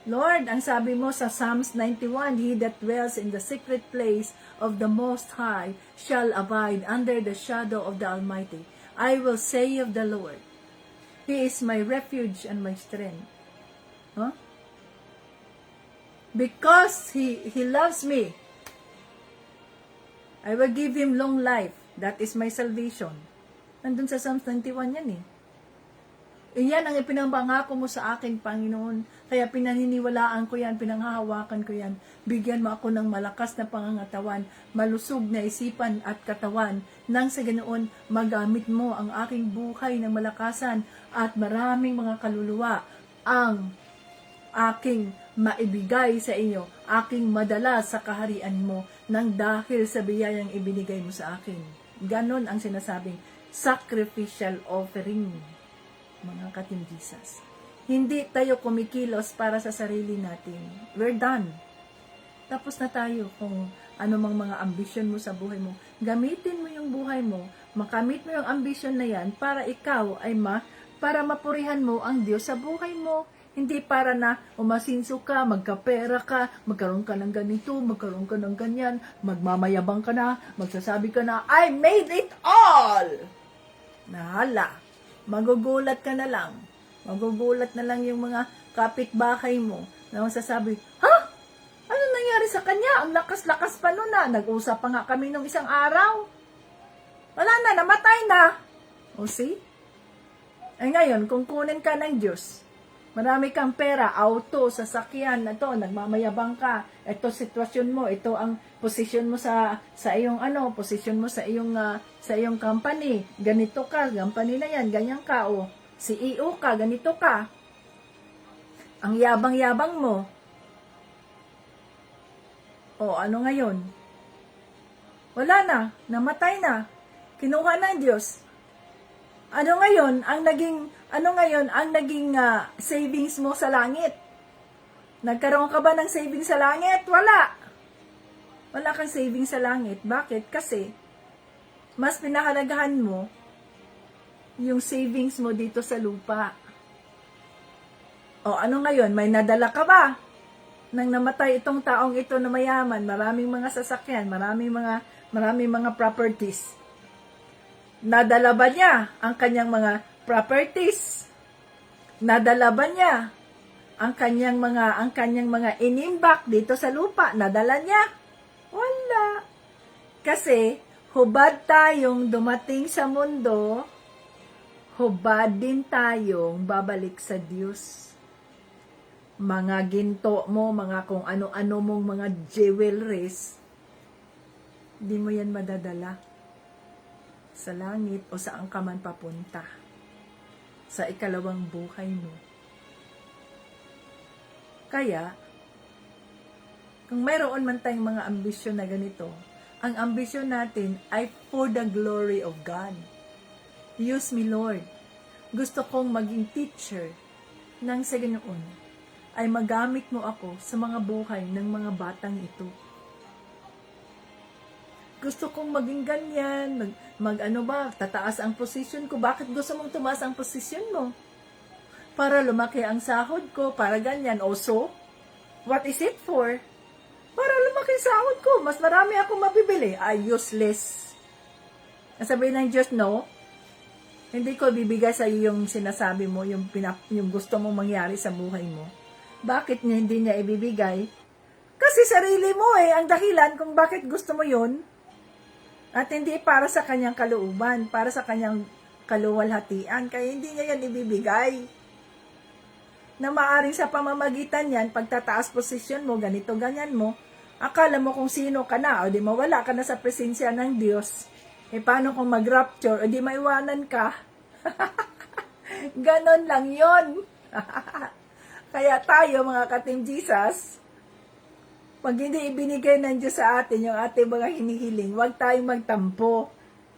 Lord, ang sabi mo sa Psalms 91, He that dwells in the secret place of the Most High shall abide under the shadow of the Almighty. I will say of the Lord, He is my refuge and my strength. Huh? Because He loves me, I will give Him long life. That is my salvation. Nandun sa Psalms 91 yan eh. Iyan ang ipinangako mo sa akin, Panginoon. Kaya pinaniniwalaan ko yan, pinanghahawakan ko yan. Bigyan mo ako ng malakas na pangangatawan, malusog na isipan at katawan, nang sa ganoon magamit mo ang aking buhay ng malakasan at maraming mga kaluluwa ang aking maibigay sa inyo, aking madala sa kaharian mo, nang dahil sa biyayang ibinigay mo sa akin. Ganon ang sinasabing sacrificial offering, mga ka-Team Jesus. Hindi tayo kumikilos para sa sarili natin. We're done. Tapos na tayo kung anumang mga ambisyon mo sa buhay mo. Gamitin mo yung buhay mo, makamit mo yung ambisyon na yan para ikaw ay para mapurihan mo ang Diyos sa buhay mo. Hindi para na umasinso ka, magkapera ka, magkaroon ka ng ganito, magkaroon ka ng ganyan, magmamayabang ka na, magsasabi ka na, I made it all! Nahala. Magugulat ka na lang. Magugulat na lang yung mga kapitbahay mo na masasabi, ha? Ano nangyari sa kanya? Ang lakas-lakas pa nun na. Nag-usap pa nga kami nung isang araw. Wala na, namatay na. O see? Ay ngayon, kung kunin ka ng Diyos, marami kang pera, auto, sasakyan, ito, nagmamayabang ka, ito sitwasyon mo, ito ang posisyon mo sa iyong posisyon mo sa iyong company, ganito ka, company na yan, ganyan ka, o CEO ka, ganito ka. Ang yabang-yabang mo. O ano ngayon? Wala na, namatay na. Kinuha ng Diyos. Ano ngayon ang naging savings mo sa langit? Nagkaroon ka ba ng savings sa langit? Wala. Wala kang savings sa langit. Bakit? Kasi mas pinahalagahan mo yung savings mo dito sa lupa. O ano ngayon? May nadala ka ba? Nang namatay itong taong ito na mayaman, maraming mga sasakyan, maraming mga properties. Nadala ba niya ang kanyang mga properties? Nadala ba niya ang kanyang mga inimbak dito sa lupa? Nadala niya? Wala. Kasi hubad tayong dumating sa mundo, hubad din tayong babalik sa Diyos. Mga ginto mo, mga kung ano-ano mong mga jewelries, di mo yan madadala sa langit o saan ka man papunta sa ikalawang buhay mo. Kaya, kung mayroon man tayong mga ambisyon na ganito, ang ambisyon natin ay for the glory of God. Use me, Lord. Gusto kong maging teacher nang sa ganoon ay magamit mo ako sa mga buhay ng mga batang ito. Gusto kong maging ganyan, tataas ang posisyon ko. Bakit gusto mong tumaas ang posisyon mo? Para lumaki ang sahod ko, para ganyan. So, what is it for? Para lumaki ang sahod ko, mas marami akong mabibili. Useless. Sabihin ng Diyos, no, hindi ko bibigay sa iyo yung sinasabi mo, yung gusto mong mangyari sa buhay mo. Bakit hindi niya ibibigay? Kasi sarili mo ang dahilan kung bakit gusto mo yun. At hindi para sa kanyang kalooban, para sa kanyang kaluwalhatian. Kaya hindi niya yan ibibigay. Na maaring sa pamamagitan yan, pagtataas posisyon mo, ganito, ganyan mo, akala mo kung sino ka na, o di mawala ka na sa presensya ng Diyos. Paano kung mag-rapture, o di maiwanan ka? Ganon lang yon. Kaya tayo, mga ka-Team Jesus, pag hindi ibinigay ng Diyos sa atin yung ating mga hinihiling, huwag tayong magtampo.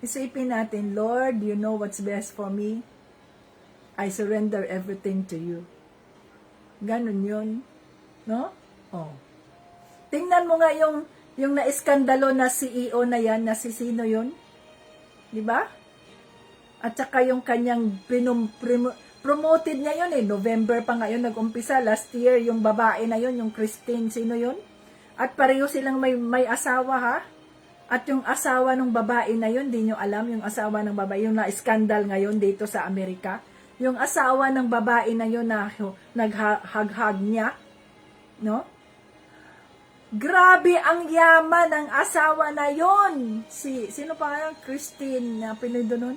Isipin natin, Lord, you know what's best for me. I surrender everything to you. Ganon yun. No? Oh. Tingnan mo nga yung na-iskandalo na CEO na yan, na si sino yun? Diba? At saka yung kanyang promoted niya yun November pa ngayon nag-umpisa. Last year, yung babae na yun, yung Christine, sino yun? At pareho silang may asawa, ha? At yung asawa ng babae na yun, di nyo alam, yung asawa ng babae, yung na-skandal ngayon dito sa Amerika. Yung asawa ng babae na yun na naghag-hag niya, no? Grabe ang yaman ng asawa na yun. Sino pa nga? Christine na Pinoy nun?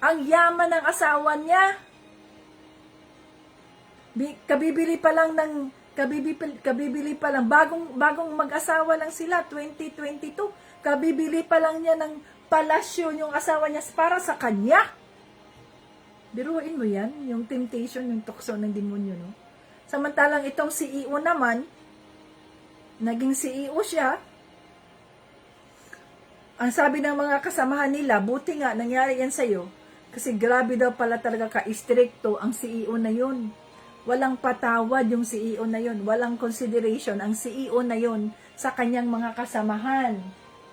Ang yaman ng asawa niya. Kabibili pa lang, bagong mag-asawa lang sila, 2022. Kabibili pa lang niya ng palasyo yung asawa niya para sa kanya. Biruin mo yan, yung temptation, yung tukso ng demonyo, no? Samantalang itong CEO naman, naging CEO siya. Ang sabi ng mga kasamahan nila, buti nga, nangyari yan sa'yo. Kasi grabe daw pala talaga ka-istrikto ang CEO na yun. Walang patawad yung CEO na yun. Walang consideration ang CEO na yun sa kanyang mga kasamahan.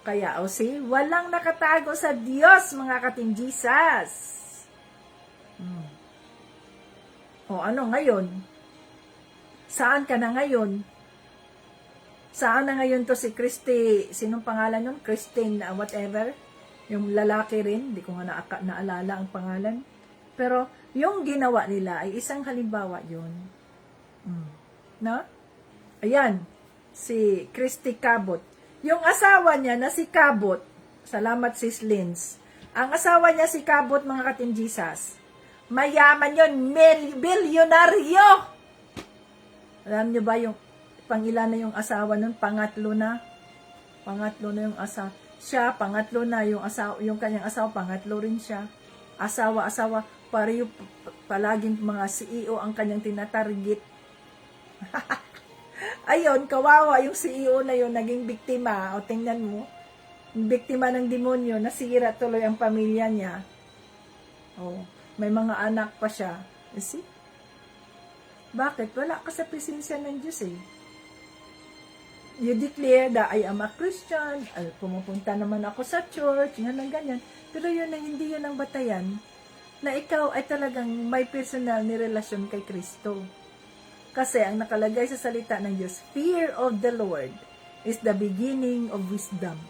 Kaya, walang nakatago sa Diyos, mga ka-Team Jesus. Ano ngayon? Saan ka na ngayon? Saan na ngayon to si Christy? Sinong pangalan nun? Christine, whatever. Yung lalaki rin. Hindi ko nga naalala ang pangalan. Pero, yung ginawa nila ay isang halimbawa yun. No? Ayan. Si Christy Cabot. Yung asawa niya na si Cabot, Salamat, Sis Lins. Ang asawa niya si Kabot, mga katinjisas. Mayaman yun, bilyonaryo. Alam niyo ba yung pangilan na yung asawa nun? Pangatlo na yung asawa. Siya, pangatlo na yung asawa, yung kanyang asawa, pangatlo rin siya. Asawa, pareho palaging mga CEO ang kanyang tinatarget. Ayun, kawawa yung CEO na yun, naging biktima. O tingnan mo, biktima ng demonyo, nasira tuloy ang pamilya niya. O, may mga anak pa siya. You see? Bakit? Wala ka sa presensya ng Diyos eh. You declare that I am a Christian, pumupunta naman ako sa church, ganyan. Pero yun na, hindi yun ang batayan na ikaw ay talagang may personal ni relasyon kay Kristo. Kasi ang nakalagay sa salita ng Diyos, fear of the Lord is the beginning of wisdom.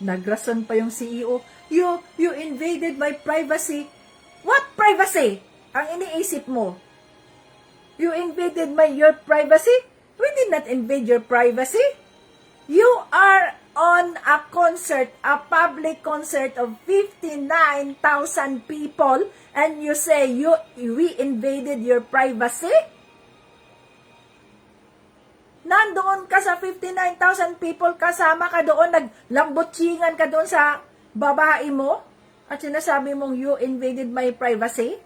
Nagrason pa yung CEO, you invaded my privacy. What privacy? Ang iniisip mo? You invaded your privacy? We did not invade your privacy. You are on a concert, a public concert of 59,000 people, and you say we invaded your privacy? Nandoon ka sa 59,000 people, kasama ka doon, naglambotsingan ka doon sa babae mo, at sinasabi mong you invaded my privacy?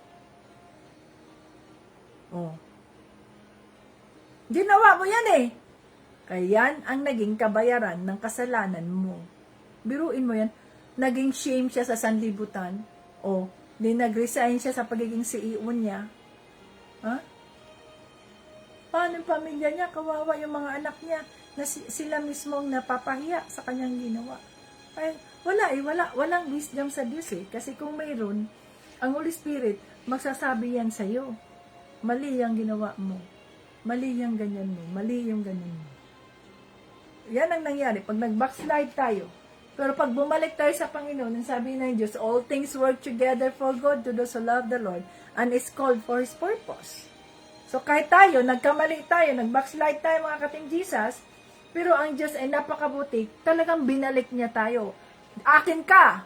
Oh. Ginawa mo yan eh. Kaya yan ang naging kabayaran ng kasalanan mo. Biruin mo yan, naging shame siya sa sanlibutan, o nag-resign siya sa pagiging CEO niya. Ha? Paano yung pamilya niya? Kawawa yung mga anak niya na sila mismong napapahiya sa kanyang ginawa. Ay, walang wisdom sa Diyos eh. Kasi kung mayroon, ang Holy Spirit, magsasabi yan sa'yo. Mali yung ginawa mo. Mali yung ganyan mo. Mali yung ganyan mo. Yan ang nangyari. Pag nag-backslide tayo, pero pag bumalik tayo sa Panginoon, ang sabi ng Diyos, all things work together for good to those who love the Lord and is called for His purpose. So kahit tayo, nagkamali tayo, nag-backslide tayo mga katinjisas, pero ang Diyos ay napakabuti, talagang binalik niya tayo. Akin ka!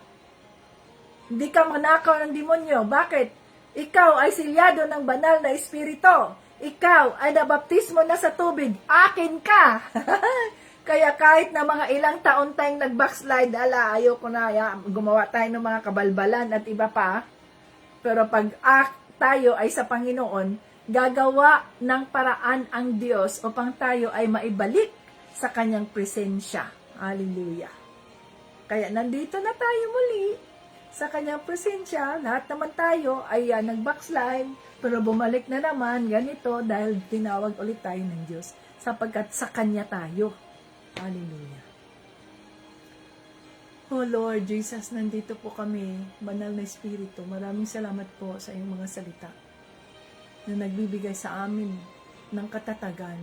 Hindi ka manakaw ng demonyo. Bakit? Ikaw ay silyado ng banal na espiritu. Ikaw ay nabaptismo na sa tubig. Akin ka! Kaya kahit na mga ilang taon tayong nag-backslide, ayoko na, gumawa tayo ng mga kabalbalan at iba pa. Pero pag tayo ay sa Panginoon, gagawa ng paraan ang Diyos upang tayo ay maibalik sa kanyang presensya. Hallelujah. Kaya nandito na tayo muli sa kanyang presensya. Lahat naman tayo ay nag-backslide, pero bumalik na naman ganito dahil tinawag ulit tayo ng Diyos sapagkat sa kanya tayo. Hallelujah. Oh Lord Jesus, nandito po kami, banal na Espiritu. Maraming salamat po sa iyong mga salita na nagbibigay sa amin ng katatagan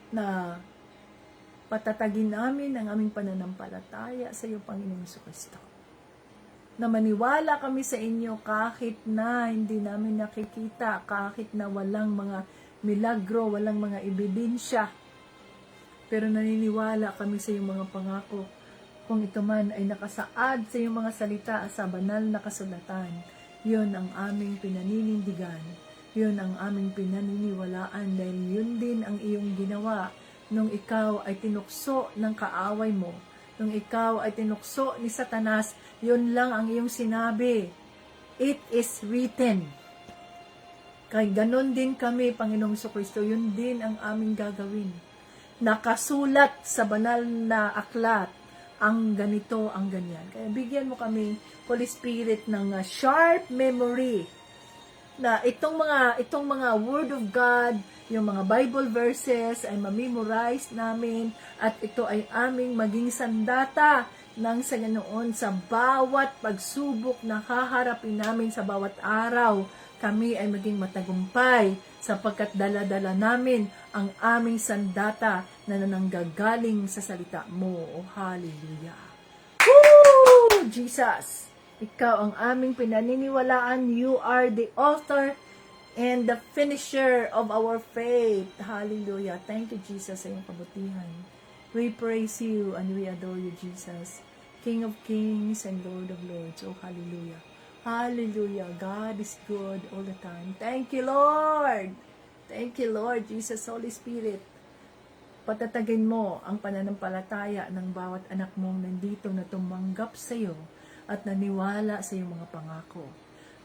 na patatagin namin ang aming pananampalataya sa iyo, Panginoong Jesucristo. Na maniwala kami sa inyo kahit na hindi namin nakikita, kahit na walang mga milagro, walang mga ebidensya. Pero naniniwala kami sa iyong mga pangako. Kung ito man ay nakasaad sa iyong mga salita sa banal na kasulatan, yun ang aming pinaninindigan. Yun ang aming pinaniniwalaan dahil yun din ang iyong ginawa nung ikaw ay tinukso ng kaaway mo. Nung ikaw ay tinukso ni Satanas, yun lang ang iyong sinabi. It is written. Kaya ganon din kami, Panginoong Jesucristo, yun din ang aming gagawin. Nakasulat sa banal na aklat ang ganito, ang ganyan. Kaya bigyan mo kami, Holy Spirit, ng sharp memory na itong mga Word of God, yung mga Bible verses ay mamemorize namin at ito ay aming maging sandata ng sa ganoon sa bawat pagsubok na haharapin namin sa bawat araw. Kami ay maging matagumpay sapagkat dala-dala namin ang aming sandata na nananggagaling sa salita mo. Oh, hallelujah. Woo! Jesus! Ikaw ang aming pinaniniwalaan. You are the author and the finisher of our faith. Hallelujah. Thank you, Jesus, sa iyong kabutihan. We praise you and we adore you, Jesus. King of kings and Lord of lords. Oh, hallelujah. Hallelujah. God is good all the time. Thank you, Lord. Thank you, Lord. Jesus, Holy Spirit. Patatagin mo ang pananampalataya ng bawat anak mong nandito na tumanggap sa iyo at naniwala sa iyong mga pangako.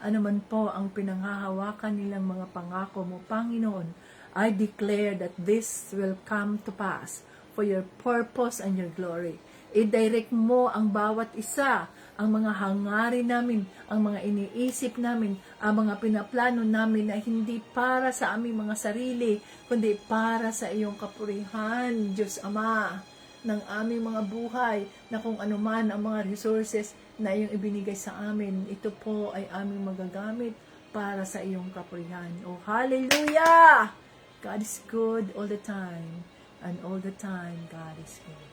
Ano man po ang pinanghahawakan nilang mga pangako mo, Panginoon, I declare that this will come to pass for your purpose and your glory. I-direct mo ang bawat isa, ang mga hangarin namin, ang mga iniisip namin, ang mga pinaplano namin na hindi para sa aming mga sarili, kundi para sa iyong kapurihan, Diyos Ama, ng aming mga buhay, na kung anuman ang mga resources na iyong ibinigay sa amin, ito po ay aming magagamit para sa iyong kapurihan. Oh, hallelujah! God is good all the time, and all the time, God is good.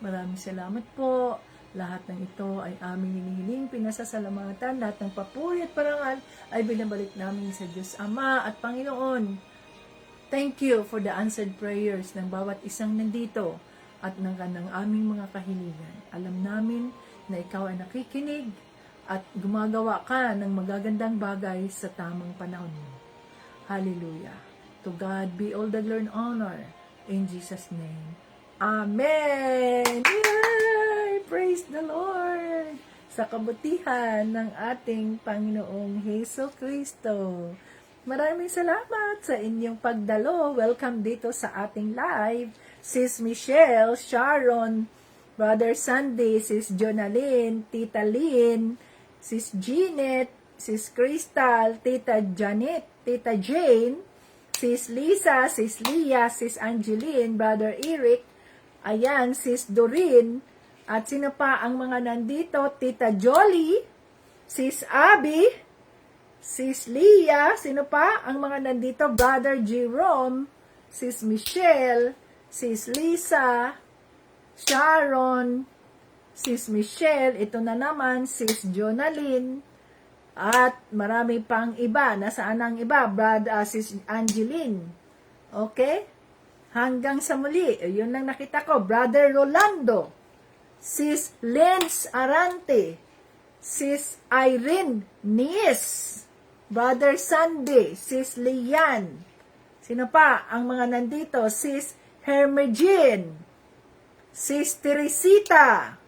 Maraming salamat po. Lahat ng ito ay aming hinihiling, pinasasalamatan. Lahat ng papuri at parangal ay binabalik namin sa Diyos Ama at Panginoon. Thank you for the answered prayers ng bawat isang nandito at ng aming mga kahilingan. Alam namin na ikaw ay nakikinig at gumagawa ka ng magagandang bagay sa tamang panahon mo. Hallelujah. To God be all the glory and honor. In Jesus' name. Amen! Yay! Praise the Lord! Sa kabutihan ng ating Panginoong Hesus Kristo. Maraming salamat sa inyong pagdalo. Welcome dito sa ating live. Sis Michelle, Sharon, Brother Sandy, Sis Jonalyn, Tita Lynn, Sis Jeanette, Sis Crystal, Tita Janet, Tita Jane, Sis Lisa, Sis Leah, Sis Angeline, Brother Eric, ayan, Sis Doreen, at sino pa ang mga nandito? Tita Jolie, Sis Abby, Sis Leah, sino pa ang mga nandito? Brother Jerome, Sis Michelle, Sis Lisa, Sharon, Sis Michelle, ito na naman, Sis Jonalyn, at marami pang iba. Nasaan ang iba? Sis Angeline. Okay? Hanggang sa muli, yun lang nakita ko. Brother Rolando, Sis Lens Arante, Sis Irene Nies, Brother Sandy, Sis Lian. Sino pa ang mga nandito? Sis Hermegine, Sis Teresita,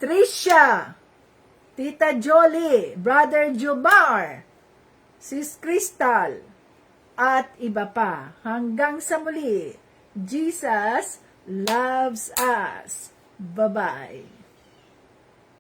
Tricia, Tita Jolie, Brother Jomar, Sis Crystal, at iba pa. Hanggang sa muli, Jesus loves us. Bye-bye.